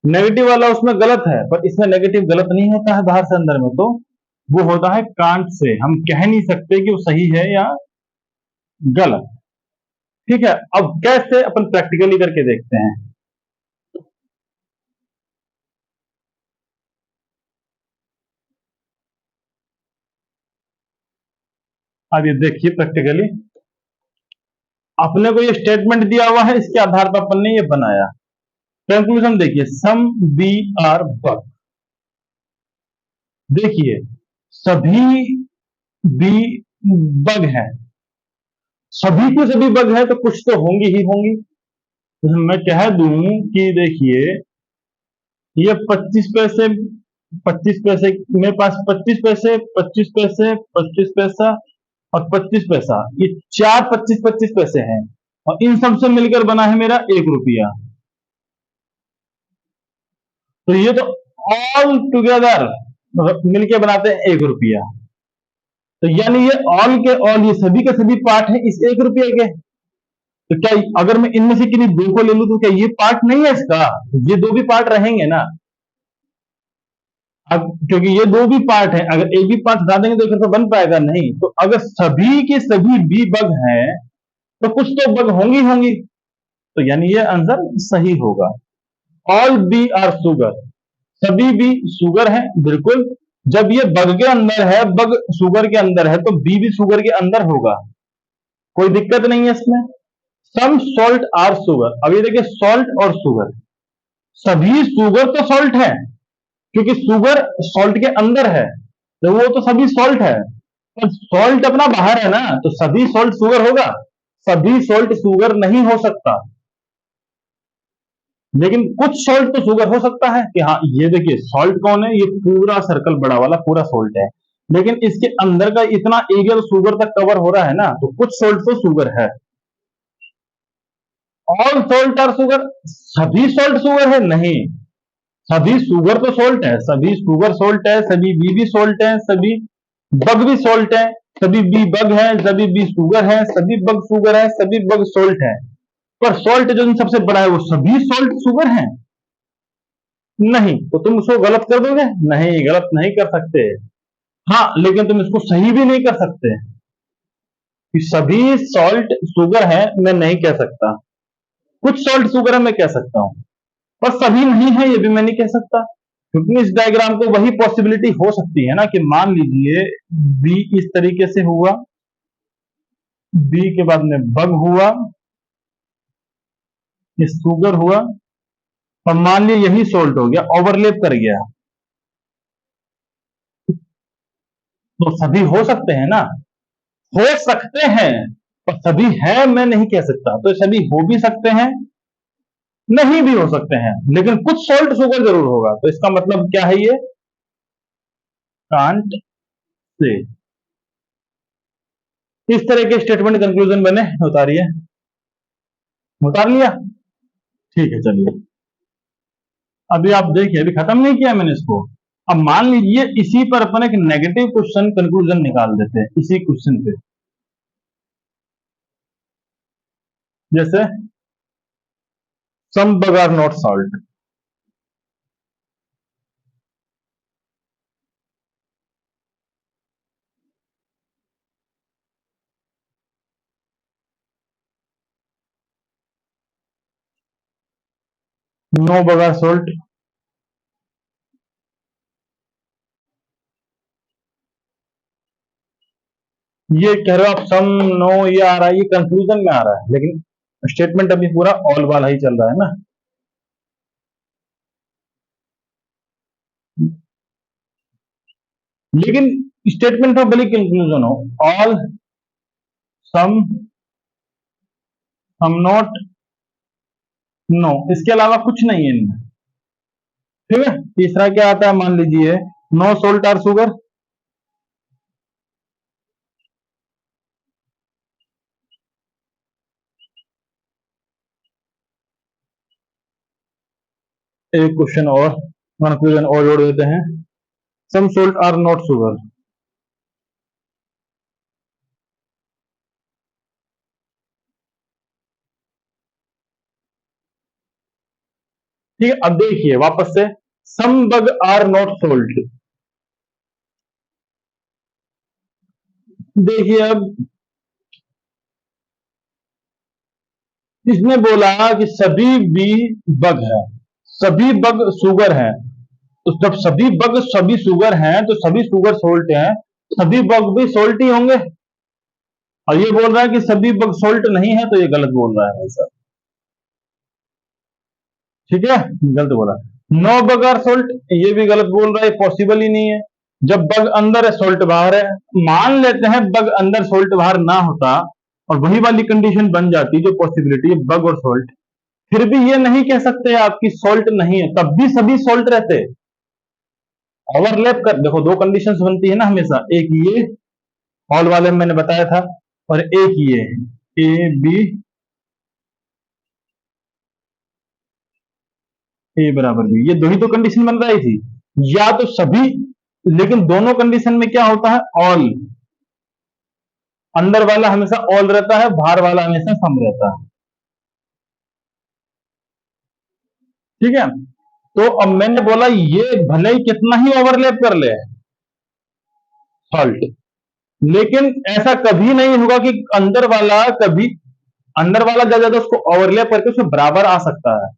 नेगेटिव वाला उसमें गलत है, पर इसमें नेगेटिव गलत नहीं होता है बाहर से अंदर में, तो वो होता है कांट से, हम कह नहीं सकते कि वो सही है या गलत। ठीक है, अब कैसे अपन प्रैक्टिकली करके देखते हैं। अब ये देखिए प्रैक्टिकली, अपने को ये स्टेटमेंट दिया हुआ है, इसके आधार पर अपन ने ये बनाया। कंक्लूजन देखिए, सम बी आर बग, देखिए सभी बी बग है, सभी के सभी बग है, तो कुछ तो होंगी ही होंगी। तो मैं कह दूं कि देखिए, ये 25 पैसे, 25 पैसे, मेरे पास 25 पैसे, 25 पैसे, 25 पैसा, और 25 पैसा, ये चार 25-25 पैसे हैं, और इन सबसे मिलकर बना है मेरा 1 रुपया। तो ये तो ऑल टुगेदर मिलके बनाते हैं 1 रुपया। तो यानी ये ऑल के ऑल, ये सभी के सभी पार्ट है इस 1 रुपये के। तो क्या अगर मैं इनमें से किन्हीं दो को ले लूं तो क्या ये पार्ट नहीं है इसका? ये दो भी पार्ट रहेंगे ना। अब क्योंकि ये दो भी पार्ट है, अगर एक भी पार्ट हटा देंगे तो फिर तो बन पाएगा नहीं। तो अगर सभी के सभी बी बग हैं तो कुछ तो बग होंगी होंगी, तो यानी ये आंसर सही होगा। ऑल बी आर शुगर, सभी बी शुगर है, बिल्कुल। जब ये बग के अंदर है, बग शुगर के अंदर है, तो बी भी शुगर के अंदर होगा, कोई दिक्कत नहीं है इसमें। सम सॉल्ट आर शुगर, अब ये देखिए सॉल्ट और शुगर, सभी शुगर तो सॉल्ट है, क्योंकि शुगर सॉल्ट के अंदर है, तो वो तो सभी सॉल्ट है। पर सॉल्ट अपना बाहर है ना, तो सभी सॉल्ट शुगर होगा? सभी सॉल्ट शुगर नहीं हो सकता, लेकिन कुछ सॉल्ट तो शुगर हो सकता है। कि हाँ ये देखिए सॉल्ट कौन है, ये पूरा सर्कल बड़ा वाला पूरा सॉल्ट है, लेकिन इसके अंदर का इतना एरिया तो शुगर तक कवर हो रहा है ना, तो कुछ सॉल्ट तो शुगर है। ऑल सॉल्ट आर शुगर, सभी सॉल्ट शुगर है? नहीं, सभी शुगर तो सॉल्ट है, सभी शुगर सॉल्ट है, सभी बी भी सॉल्ट है, सभी बग भी सॉल्ट है, सभी बी बग है, सभी बी शुगर है, सभी बग शुगर है, सभी बग सॉल्ट है। पर सॉल्ट जो इन सबसे बड़ा है वो सभी सॉल्ट शुगर है? नहीं, तो तुम उसको गलत कर दोगे? नहीं, गलत नहीं कर सकते। हाँ, लेकिन तुम इसको सही भी नहीं कर सकते कि सभी सॉल्ट शुगर है, मैं नहीं कह सकता। कुछ सॉल्ट शुगर है मैं कह सकता हूं, पर सभी नहीं है ये भी मैं नहीं कह सकता। क्योंकि इस डायग्राम को वही पॉसिबिलिटी हो सकती है ना, कि मान लीजिए बी इस तरीके से हुआ, बी के बाद में बग हुआ, ये शुगर हुआ, और मान लीजिए यही सॉल्ट हो गया, ओवरलैप कर गया, तो सभी हो सकते हैं ना? हो सकते हैं, पर सभी है मैं नहीं कह सकता। तो सभी हो भी सकते हैं, नहीं भी हो सकते हैं, लेकिन कुछ सॉल्ट शुगर जरूर होगा। तो इसका मतलब क्या है, ये कांट से। इस तरह के स्टेटमेंट कंक्लूजन मैंने उतारिए, उतार लिया? ठीक है, चलिए अभी आप देखिए, अभी खत्म नहीं किया मैंने इसको। अब मान लीजिए इसी पर अपन एक नेगेटिव क्वेश्चन कंक्लूजन निकाल देते हैं, इसी क्वेश्चन पे। जैसे some bug are not salt, no bug are salt. ये कह रहे हो आप सम, नो, ये आ रहा है, ये कंक्लूजन में आ रहा है, लेकिन स्टेटमेंट अभी पूरा ऑल वाला ही चल रहा है ना। लेकिन स्टेटमेंट में भले कंक्लूजन हो, all, some, some not, no, इसके अलावा कुछ नहीं है इनमें। ठीक है, तीसरा क्या आता है, मान लीजिए नो सोल्ट आर शुगर। एक क्वेश्चन और, कंक्लूजन और जोड़ देते हैं, सम सोल्ट आर नॉट शुगर। ठीक है, अब देखिए वापस से, सम बग आर नॉट सोल्ट। देखिए अब इसने बोला कि सभी बी बग है, सभी बग शुगर है। तो जब सभी बग सभी शुगर हैं तो सभी शुगर सोल्ट हैं, सभी बग भी सोल्ट ही होंगे। और ये बोल रहा है कि सभी बग सोल्ट नहीं है, तो ये गलत बोल रहा है भाई साहब। ठीक है, गलत बोला। नो बग आर सोल्ट, ये भी गलत बोल रहा है, पॉसिबल ही नहीं है। जब बग अंदर है सोल्ट बाहर है, मान लेते हैं बग अंदर सोल्ट बाहर ना होता और वही वाली कंडीशन बन जाती जो पॉसिबिलिटी है बग और सोल्ट, फिर भी ये नहीं कह सकते आपकी सोल्ट नहीं है, तब भी सभी सोल्ट रहते। ओवरलैप कर देखो, दो कंडीशंस बनती है ना हमेशा, एक ये ऑल वाले में मैंने बताया था, और एक ये ए बी ए बराबर बी, ये दो ही तो कंडीशन बन रही थी, या तो सभी, लेकिन दोनों कंडीशन में क्या होता है, ऑल, अंदर वाला हमेशा ऑल रहता है, बाहर वाला हमेशा सम रहता है। ठीक है, तो अब मैंने बोला ये भले ही कितना ही ओवरलैप कर ले सॉल्ट, लेकिन ऐसा कभी नहीं होगा कि अंदर वाला ज्यादा उसको ओवरलैप करके उसमें बराबर आ सकता है,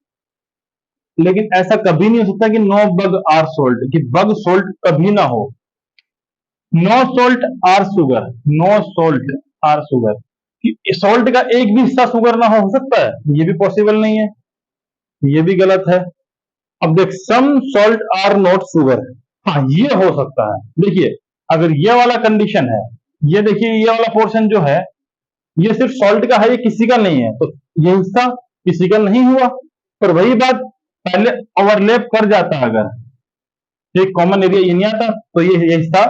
लेकिन ऐसा कभी नहीं हो सकता कि नो बग आर सोल्ट, कि बग सोल्ट कभी ना हो। No salt are sugar, no salt are sugar, कि सोल्ट का एक भी हिस्सा शुगर ना हो सकता है, ये भी पॉसिबल नहीं है, ये भी गलत है। अब देख, some salt are not sugar, हाँ ये हो सकता है। देखिए, अगर ये वाला कंडीशन है, ये देखिए ये वाला पोर्शन जो है, ये सिर्फ सॉल्ट का है, ये किसी का नहीं है, तो ये हिस्सा किसी का नहीं हुआ। पर वही बात, पहले ओवरलैप कर जाता अगर, एक कॉमन एरिया ये नहीं आता, तो ये हिस्सा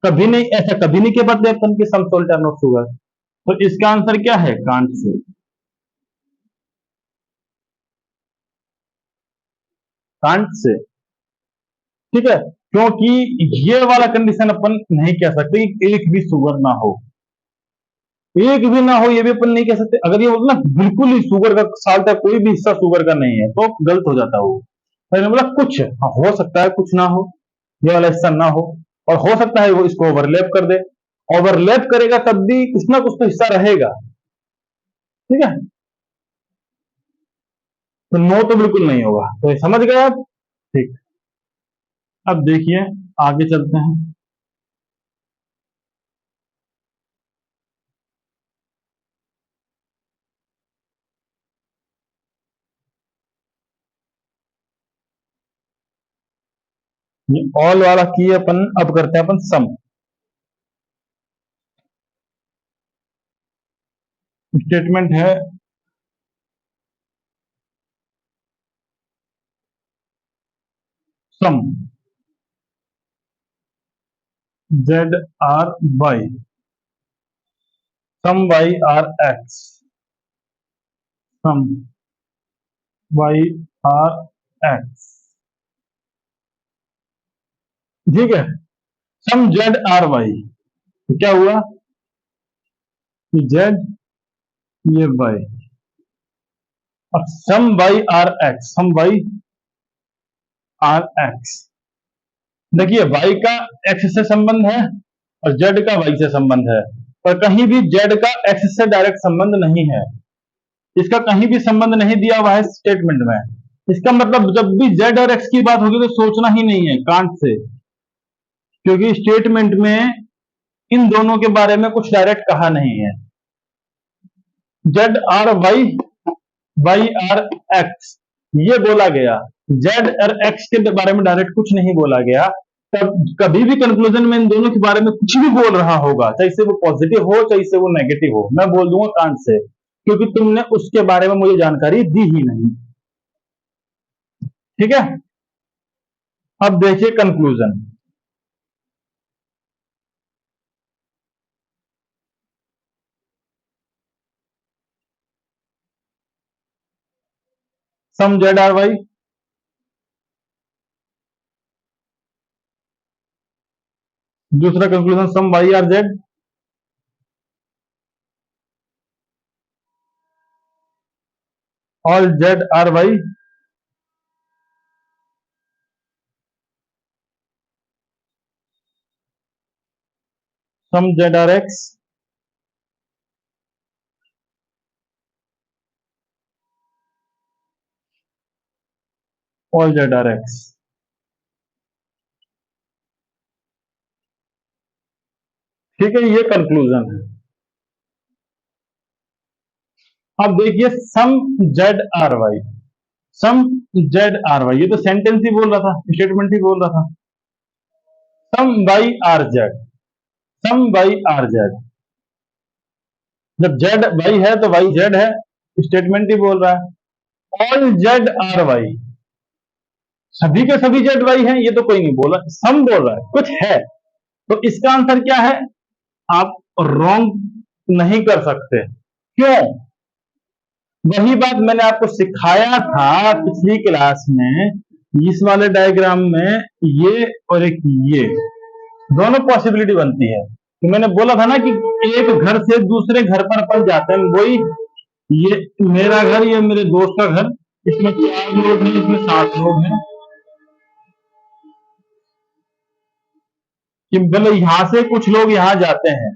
कभी नहीं, ऐसा कभी नहीं कह पाते अपन कि some salt are not sugar. तो इसका आंसर क्या है, कांट से, कांट से। ठीक है, क्योंकि ये वाला कंडीशन अपन नहीं कह सकते कि एक भी शुगर ना हो, एक भी ना हो, ये भी अपन नहीं कह सकते। अगर ये बोलते ना बिल्कुल ही शुगर का साल्ट है, कोई भी हिस्सा शुगर का नहीं है, तो गलत हो जाता है वो। मैंने बोला कुछ, हाँ हो सकता है कुछ ना हो, ये वाला हिस्सा ना हो, और हो सकता है वो इसको ओवरलैप कर दे, ओवरलैप करेगा तब भी कुछ ना कुछ तो हिस्सा रहेगा। ठीक है, तो नो तो बिल्कुल नहीं होगा, तो ये समझ गए आप। ठीक, अब देखिए आगे चलते हैं। ये ऑल वाला की अपन अब करते हैं अपन सम। स्टेटमेंट है some Z are Y, some Y are X, some Y are X. ठीक है, सम जेड आर वाई, तो क्या हुआ कि जेड, ये वाई, अब some Y are X, some Y are X. देखिए वाई का एक्स से संबंध है और जेड का वाई से संबंध है, पर कहीं भी जेड का एक्स से डायरेक्ट संबंध नहीं है, इसका कहीं भी संबंध नहीं दिया हुआ है स्टेटमेंट में। इसका मतलब जब भी जेड और एक्स की बात होगी तो सोचना ही नहीं है कांट से, क्योंकि स्टेटमेंट में इन दोनों के बारे में कुछ डायरेक्ट कहा नहीं है। Z are Y, Y are X, ये बोला गया, जेड और एक्स के बारे में डायरेक्ट कुछ नहीं बोला गया। तब कभी भी कंक्लूजन में इन दोनों के बारे में कुछ भी बोल रहा होगा, चाहे से वो पॉजिटिव हो चाहे से वो नेगेटिव हो, मैं बोल दूंगा कांट से, क्योंकि तुमने उसके बारे में मुझे जानकारी दी ही नहीं। ठीक है, अब देखिए conclusion. Some Z are Y, दूसरा conclusion some Y are Z, all Z are Y, some Z are X, all Z are X. ठीक है, ये कंक्लूजन है। अब देखिए some Z are Y, some Z are Y, ये तो sentence ही बोल रहा था, स्टेटमेंट ही बोल रहा था। सम Y are Z, some Y are Z, जब जेड वाई है तो वाई जेड है, स्टेटमेंट ही बोल रहा है। ऑल जेड आर वाई, सभी के सभी जेड वाई हैं, ये तो कोई नहीं बोला, सम बोल रहा है, कुछ है। तो इसका आंसर क्या है, आप रॉन्ग नहीं कर सकते। क्यों? वही बात मैंने आपको सिखाया था पिछली क्लास में। इस वाले डायग्राम में ये और एक ये दोनों पॉसिबिलिटी बनती है। तो मैंने बोला था ना कि एक घर से दूसरे घर पर अपन जाते हैं, वही ये मेरा घर, ये मेरे दोस्त का घर, इसमें 4 लोग हैं, इसमें 7 लोग हैं, कि मतलब यहां से कुछ लोग यहां जाते हैं।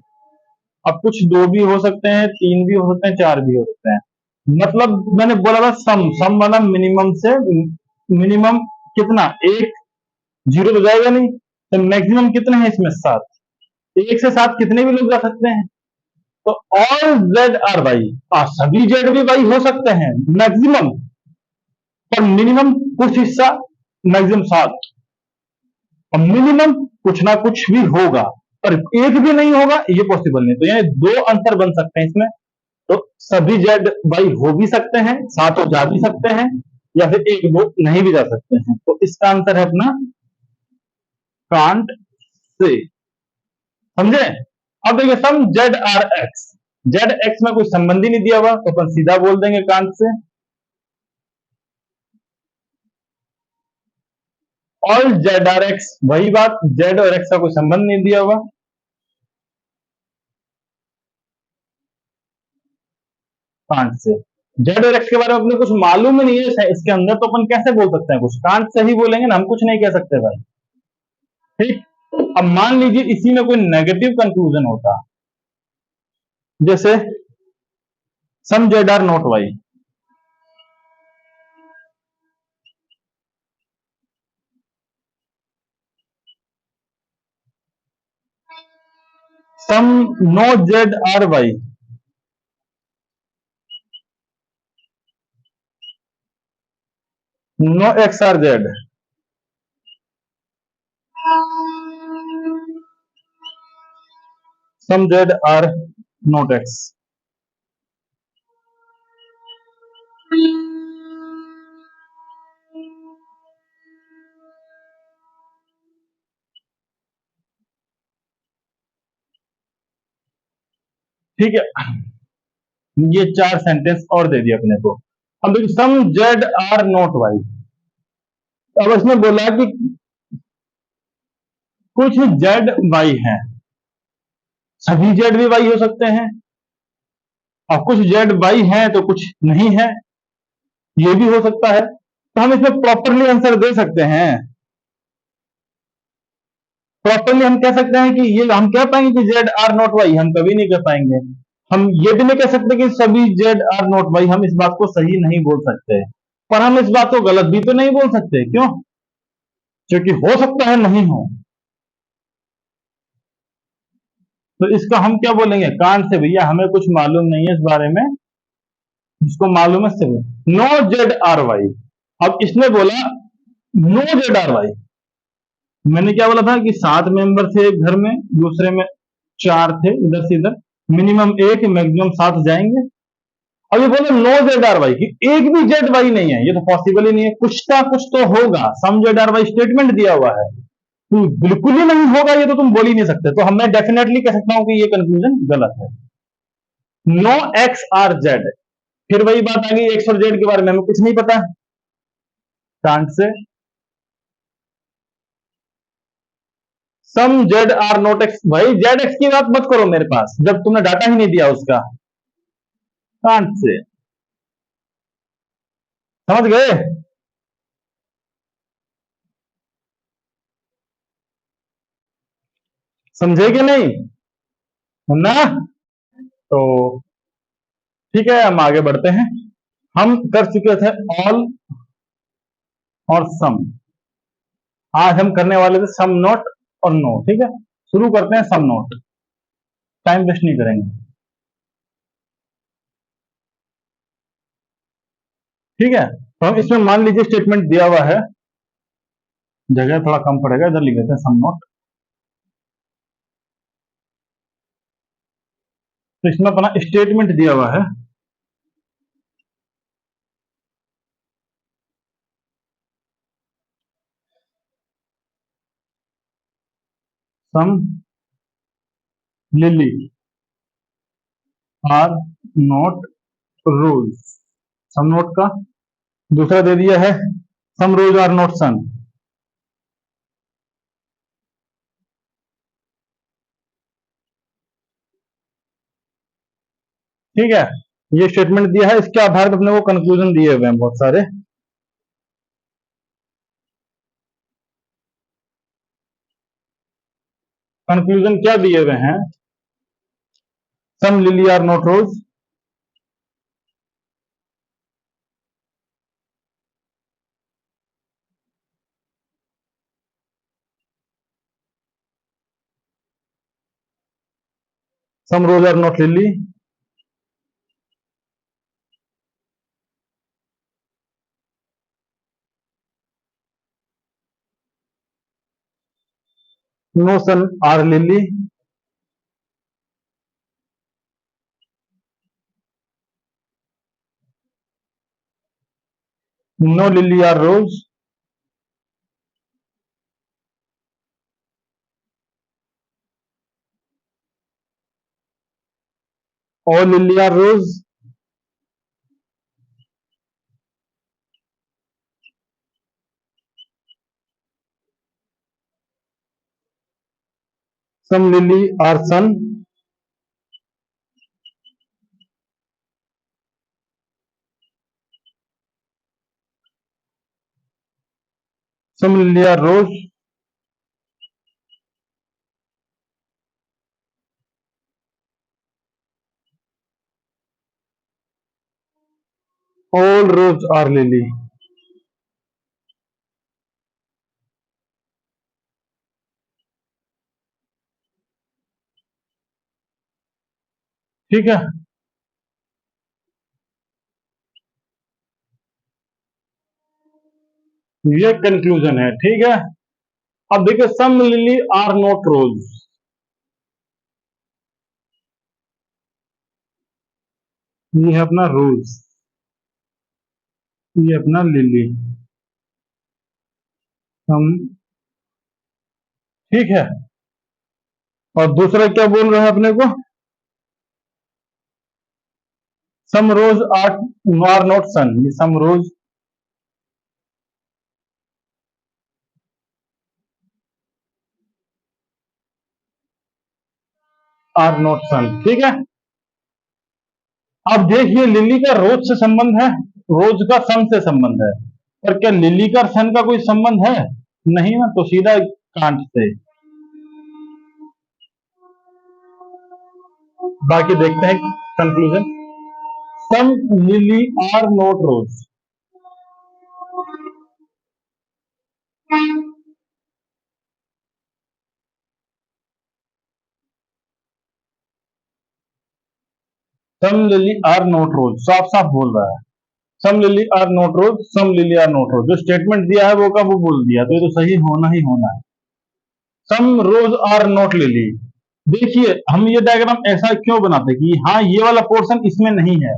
अब कुछ 2 भी हो सकते हैं, 3 भी हो सकते हैं, 4 भी हो सकते हैं। मतलब मैंने बोला था सम सम वाला मिनिमम से मिनिमम कितना, एक, जीरो तो जाएगा नहीं, तो मैक्सिमम कितने हैं इसमें, 7। एक से 7 कितने भी लोग जा सकते हैं। तो ऑल जेड आर वाई, सभी जेड भी वाई हो सकते हैं मैक्सिमम, पर मिनिमम कुछ हिस्सा, मैक्सिमम 7, और मिनिमम कुछ ना कुछ भी होगा, पर एक भी नहीं होगा ये पॉसिबल नहीं। तो यानी 2 आंसर बन सकते हैं इसमें। तो सभी जेड वाई हो भी सकते हैं, 7 जा भी सकते हैं, या फिर एक दो नहीं भी जा सकते हैं। तो इसका आंसर है अपना कांट से। समझे? अब देखिए some Z are X, Z X में कोई संबंध ही नहीं दिया हुआ, तो अपन सीधा बोल देंगे कांट से। ऑल जेड आर एक्स, वही बात, जेड और एक्स का कोई संबंध नहीं दिया हुआ, कांट से। जेड और एक्स के बारे में अपने कुछ मालूम ही नहीं है इसके अंदर, तो अपन कैसे बोल सकते हैं कुछ, कांट से ही बोलेंगे ना, हम कुछ नहीं कह सकते भाई। ठीक। अब मान लीजिए इसी में कोई नेगेटिव कंक्लूजन होता, जैसे some Z are not Y, some no Z are Y, no X are Z, some Z are not X. ठीक है, ये 4 सेंटेंस और दे दिए अपने को। अब देखिए some Z are not Y, अब इसने बोला कि कुछ जेड वाई हैं, सभी जेड भी वाई हो सकते हैं, और कुछ जेड वाई हैं तो कुछ नहीं है, ये भी हो सकता है। तो हम इसमें प्रॉपरली आंसर दे सकते हैं। प्रॉपरली हम कह सकते हैं कि ये हम कह पाएंगे कि जेड आर नॉट वाई, हम कभी नहीं कह पाएंगे। हम ये भी नहीं कह सकते कि सभी जेड आर नॉट वाई, हम इस बात को सही नहीं बोल सकते, पर हम इस बात को गलत भी तो नहीं बोल सकते। क्यों? क्योंकि हो सकता है नहीं हो। तो इसका हम क्या बोलेंगे, कान से भैया हमें कुछ मालूम नहीं है इस बारे में, जिसको मालूम है सिर्फ नो जेड आर वाई। अब इसने बोला नो जेड आर वाई, मैंने क्या बोला था कि 7 मेंबर थे एक घर में, दूसरे में 4 थे, इधर से इधर मिनिमम एक, मैक्सिमम 7 जाएंगे। अब ये बोले नो जेड आर वाई, कि एक भी जेड वाई नहीं है, ये तो पॉसिबल ही नहीं है, कुछ ना कुछ तो होगा, सम जेड आर वाई स्टेटमेंट दिया हुआ है, तो बिल्कुल ही नहीं होगा ये तो तुम बोल ही नहीं सकते। तो हम मैं डेफिनेटली कह सकता हूं कि ये कंक्लूजन गलत है। नो एक्स आर जेड, फिर वही बात आ गई, एक्स और जेड के बारे में हमें कुछ नहीं पता, कांट से। Some Z are not X, भाई जेड एक्स की बात मत करो मेरे पास जब तुमने डाटा ही नहीं दिया उसका, कांट से। समझ गए? समझे कि नहीं? है ना? तो ठीक है, हम आगे बढ़ते हैं। हम कर चुके थे ऑल और सम, आज हम करने वाले थे सम नॉट और नो। ठीक है, शुरू करते हैं सम नॉट, टाइम वेस्ट नहीं करेंगे। ठीक है, तो हम इसमें मान लीजिए स्टेटमेंट दिया हुआ है, जगह थोड़ा कम पड़ेगा, इधर लिख देते हैं सम नॉट। तो इसमें अपना स्टेटमेंट दिया हुआ है, some lily are not rose. Some not का दूसरा दे दिया है, सम रोज आर नॉट सन। ठीक है, ये स्टेटमेंट दिया है, इसके आधार पर अपने को कंक्लूजन दिए हुए हैं बहुत सारे। कंक्लूजन क्या दिए हुए हैं? Some lily are not rose, some rose are not lily, no sun are lily, no lily are rose, all lily are rose, some lily are sun, some lily are rose, all rose are lily. ठीक है, ये conclusion है। ठीक है, अब देखिए some lily are not rose, ये है अपना रोज, ये अपना लिली। हम ठीक है, और दूसरा क्या बोल रहा है अपने को? सम रोज आर नॉट सन, ये सम रोज आर नॉट सन। ठीक है, अब देखिए लिली का रोज से संबंध है, रोज का सन से संबंध है, पर क्या लिली का सन का कोई संबंध है? नहीं ना, तो सीधा कांट से। बाकी देखते हैं conclusion. Some lily are not rose, some lily are not rose, साफ साफ बोल रहा है। Some lily are not rose, some lily are not rose, जो स्टेटमेंट दिया है वो का वो बोल दिया, तो ये तो सही होना ही होना है। सम रोज आर नॉट लिली। देखिए हम ये डायग्राम ऐसा क्यों बनाते हैं कि हाँ ये वाला पोर्शन इसमें नहीं है,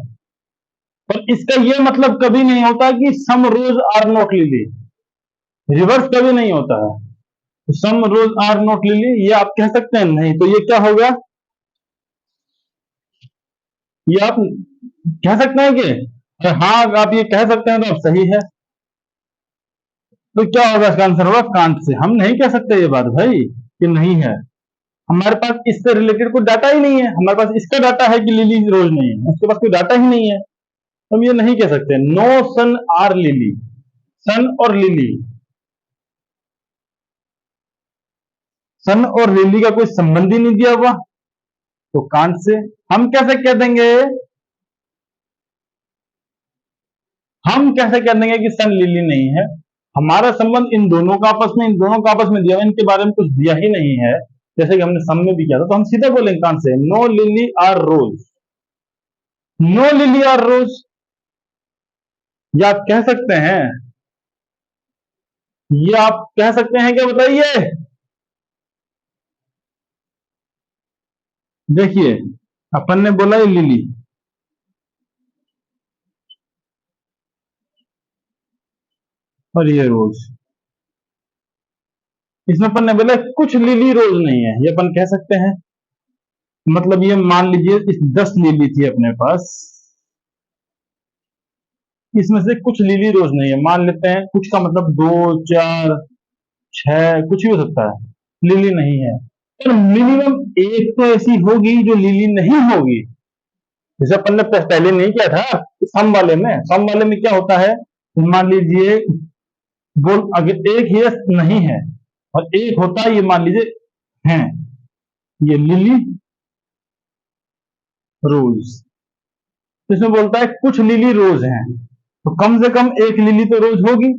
पर इसका ये मतलब कभी नहीं होता कि सम rose are not lily, reverse कभी नहीं होता है। सम रोज आर नॉट लिली ये आप कह सकते हैं, नहीं तो ये क्या होगा? ये आप कह सकते हैं कि हाँ, आप ये कह सकते हैं तो अब सही है, तो क्या होगा इसका आंसर? होगा कांट से। हम नहीं कह सकते ये बात भाई कि नहीं है, हमारे पास इससे रिलेटेड कोई डाटा ही नहीं है, हमारे पाज इसका डाटा है कि लिली रोज नहीं है, उसके पास कोई डाटा ही नहीं है, तो हम ये नहीं कह सकते नो सन आर लिली। सन और लिली, सन और लिली का कोई संबंध ही नहीं दिया हुआ, तो कांट से। हम कैसे कह देंगे, हम कैसे कह देंगे कि सन लिली नहीं है? हमारा संबंध इन दोनों का आपस में, इन दोनों का आपस में दिया, इनके बारे में कुछ दिया ही नहीं है, जैसे कि हमने सम में भी किया था, तो हम सीधे बोलेंगे कान से no lily are rose, no lily are rose. ये आप कह सकते हैं, ये आप कह सकते हैं क्या, बताइए। देखिए अपन ने बोला ये लिली, और ये रोज, इसमें अपन ने बोला कुछ लिली रोज नहीं है, ये अपन कह सकते हैं। मतलब ये मान लीजिए इस 10 लिली थी अपने पास, इसमें से कुछ लिली रोज नहीं है, मान लेते हैं कुछ का मतलब 2, 4, 6 कुछ भी हो सकता है, लिली नहीं है। पर मिनिमम एक तो ऐसी होगी जो लिली नहीं होगी। जैसे अपन ने पहले नहीं किया था सम वाले में क्या होता है, मान लीजिए बोल अगर एक ही नहीं है और एक होता है, ये मान लीजिए है, ये लिली रोज, इसमें बोलता है कुछ लिली रोज हैं, तो कम से कम एक लिली तो रोज होगी।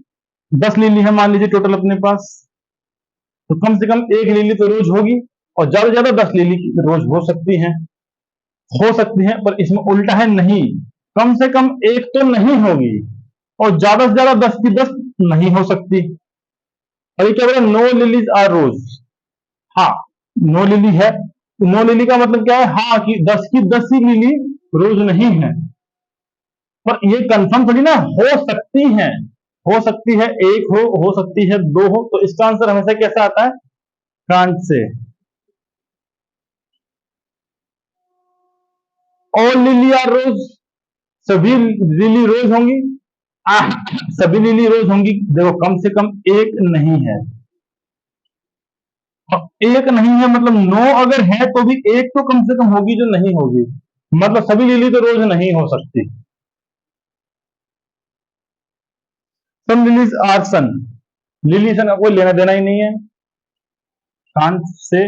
10 लिली है मान लीजिए टोटल अपने पास, तो कम से कम एक लिली तो रोज होगी, और ज्यादा से ज्यादा 10 लिली रोज हो सकती हैं, पर इसमें उल्टा है नहीं, कम से कम एक तो नहीं होगी और ज्यादा से ज्यादा 10 की 10 नहीं हो सकती। और ये क्या बोला, नो लिलीज आर रोज। हाँ, नो लिली है, नो लिली का मतलब क्या है, हाँ कि 10 की 10 ही लिली रोज नहीं है। पर ये कंफर्म थोड़ी ना, हो सकती है एक हो सकती है दो हो, तो इसका आंसर हमेशा कैसा आता है, कांट से। ऑल लिली आर रोज, सभी लिली रोज होंगी। आह, सभी लिली रोज होंगी, देखो कम से कम एक नहीं है, और एक नहीं है मतलब नो अगर है तो भी एक तो कम से कम होगी जो नहीं होगी, मतलब सभी लिली तो रोज नहीं हो सकती। सम लिलीज आर सन, लिली सन का कोई लेना देना ही नहीं है कांट से।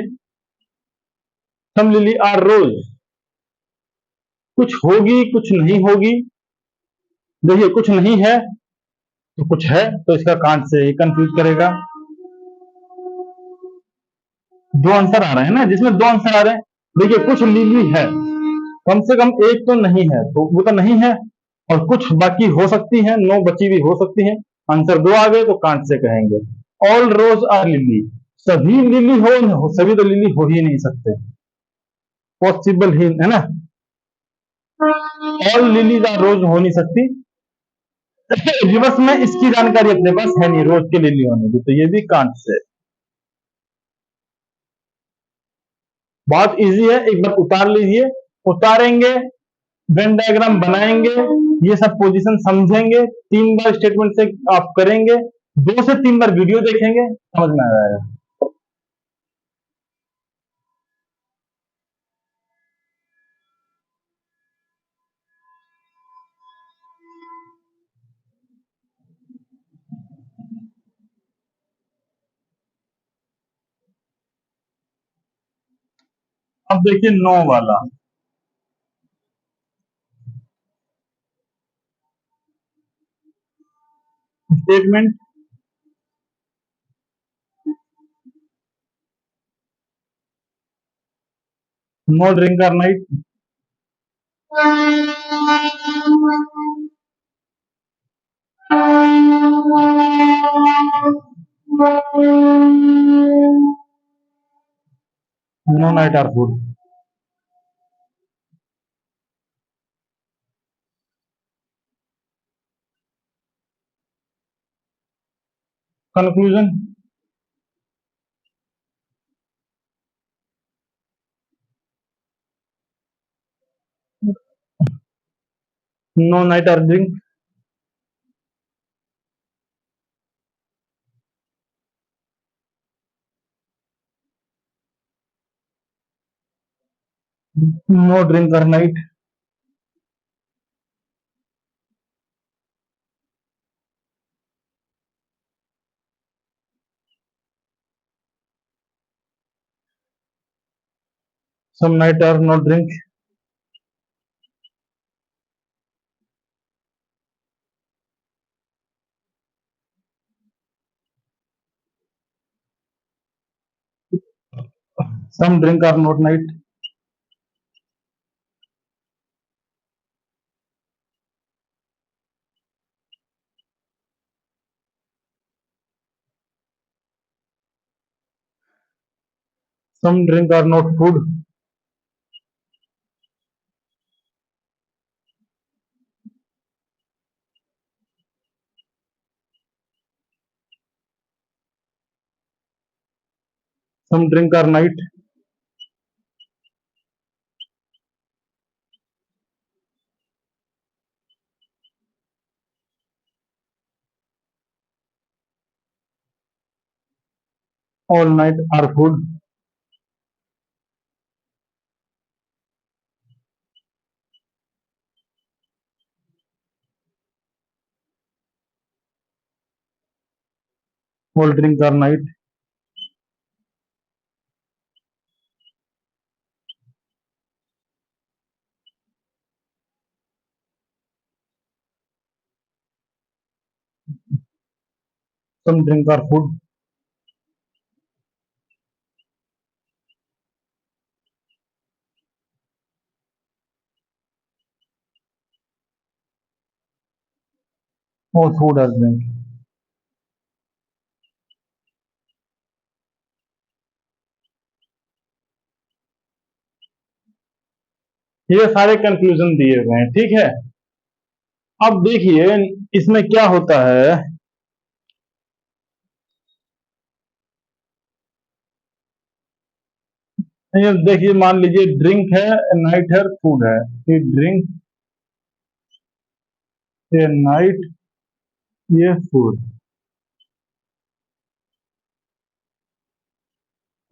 सम लिली आर रोज, कुछ होगी कुछ नहीं होगी, देखिए कुछ नहीं है तो कुछ है, तो इसका कांट से ही कंफ्यूज करेगा। दो आंसर आ रहे हैं ना, जिसमें दो आंसर आ रहे हैं, देखिए कुछ लिली है, कम से कम एक तो नहीं है, तो वो तो नहीं है, और कुछ बाकी हो सकती है, 9 बची भी हो सकती है, आंसर दो आ गए तो कांट से कहेंगे। ऑल रोज आर लिली, सभी लिली सभी तो लिली हो ही नहीं सकते, पॉसिबल ही है ना, ऑल लिलीज आर रोज हो नहीं सकती। रिवर्स में इसकी जानकारी अपने पास है नहीं, रोज के लिली होने की, तो ये भी कांट से। बहुत इजी है, एक बार उतार लीजिए, उतारेंगे, वेन डायग्राम बनाएंगे, ये सब पोजीशन समझेंगे, 3 बार स्टेटमेंट से आप करेंगे, 2 से 3 बार वीडियो देखेंगे, समझ में आ जाएगा। अब देखिए 9 वाला statement, no drink are night, no night are food. Conclusion, no night are drink, no drink are night, some night are no drink, some drink are not night, some drink are not food, some drink are night, all night are food, all drink are night, some drink are food, all food are drink. ये सारे conclusion दिए हुए हैं, ठीक है। अब देखिए इसमें क्या होता है, ये देखिए मान लीजिए ड्रिंक है, नाइट है, फूड है, ये ड्रिंक, ये नाइट, ये फूड,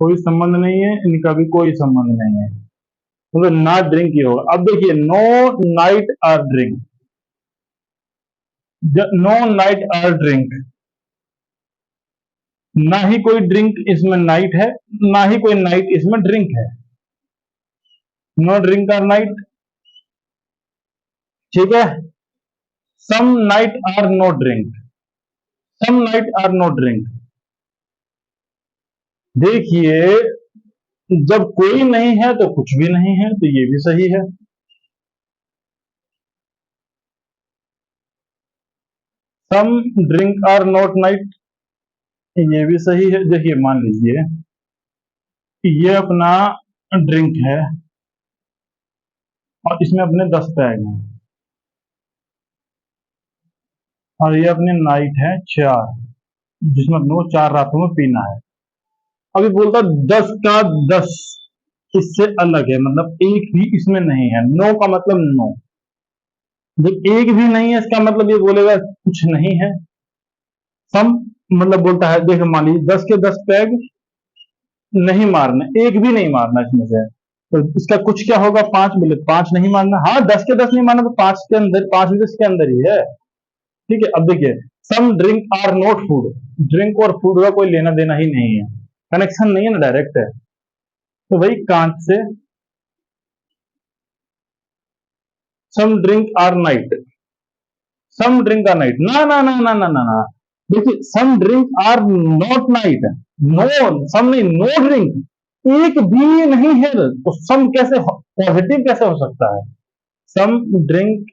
कोई संबंध नहीं है, इनका भी कोई संबंध नहीं है, मतलब ना ड्रिंक ही होगा। अब देखिए no night are drink, no night are drink, ना ही कोई ड्रिंक इसमें नाइट है, ना ही कोई नाइट इसमें ड्रिंक है, नो ड्रिंक आर नाइट, ठीक है। Some night are no drink, some night are no drink. देखिए जब कोई नहीं है तो कुछ भी नहीं है, तो ये भी सही है। सम ड्रिंक आर नॉट नाइट, ये भी सही है। देखिए मान लीजिए ये अपना ड्रिंक है और इसमें अपने 10 पैग हैं, और ये अपने नाइट है 4, जिसमें अपने को 4 रातों में पीना है। अभी बोलता 10 का 10 इससे अलग है, मतलब एक भी इसमें नहीं है। नो का मतलब नो, जब एक भी नहीं है इसका मतलब ये बोलेगा कुछ नहीं है। सम मतलब बोलता है, देखो मान लीजिए 10 के 10 पैग नहीं मारना, एक भी नहीं मारना इसमें से, तो इसका कुछ क्या होगा, 5 मिले, 5 नहीं मारना। हाँ 10 के 10 नहीं मारना तो 5 के अंदर, 5 भी तो इसके अंदर ही है, ठीक है। अब देखिए some drink are not food, drink और फूड का कोई लेना देना ही नहीं है, कनेक्शन नहीं है ना, डायरेक्ट है। तो वही कांच से some drink are night, some drink are night, ना ना ना ना ना ना ना, देखिए some drink are not night, no, some नहीं, नो ड्रिंक एक भी नहीं है, तो सम कैसे पॉजिटिव कैसे हो सकता है। सम ड्रिंक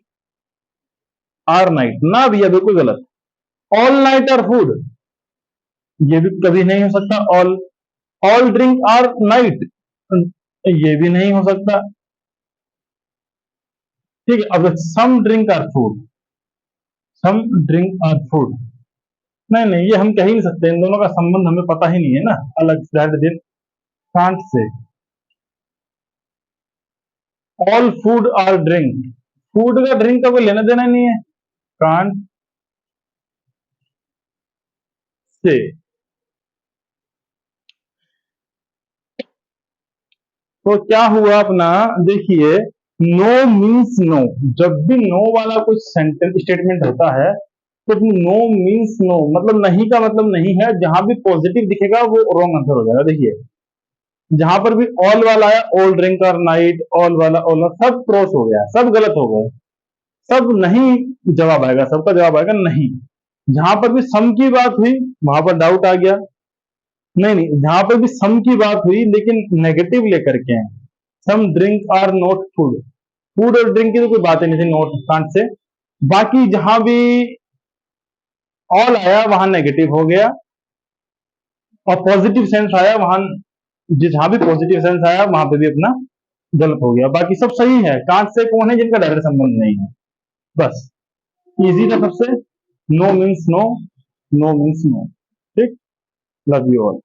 आर नाइट, ना भैया बिल्कुल गलत। ऑल नाइट आर फूड, ये भी कभी नहीं हो सकता। All, all drink are night, ये भी नहीं हो सकता, ठीक है। अब some drink are food, some drink are food, नहीं नहीं ये हम कह ही नहीं सकते, इन दोनों का संबंध हमें पता ही नहीं है ना, अलग दिन कांट से। All food are drink, food का ड्रिंक का कोई लेना देना नहीं है, कांट से। तो क्या हुआ अपना, देखिए नो मीन्स नो, जब भी नो वाला कोई सेंटेंस स्टेटमेंट होता है तो नो मीन्स नो, मतलब नहीं का मतलब नहीं है, जहां भी पॉजिटिव दिखेगा वो रॉन्ग आंसर हो जाएगा। देखिए जहां पर भी ऑल वाला है, ऑल ड्रिंक और नाइट, ऑल वाला ऑल वाला, सब क्रॉस हो गया, सब गलत हो गए, सब नहीं जवाब आएगा, सबका जवाब आएगा नहीं। जहां पर भी सम की बात हुई वहां पर डाउट आ गया, नहीं नहीं, जहां पर भी सम की बात हुई लेकिन नेगेटिव लेकर के हैं, some drink are not food, food और ड्रिंक की तो कोई बात ही नहीं थी नोट कांट से। बाकी जहां भी ऑल आया वहां नेगेटिव हो गया, और पॉजिटिव सेंस आया वहां, जहां भी पॉजिटिव सेंस आया वहां पे भी अपना गलत हो गया। बाकी सब सही है, कांट से कौन है जिनका डायरेक्ट संबंध नहीं है, बस इजी था सबसे। No means no, no means no, ठीक। Love you all.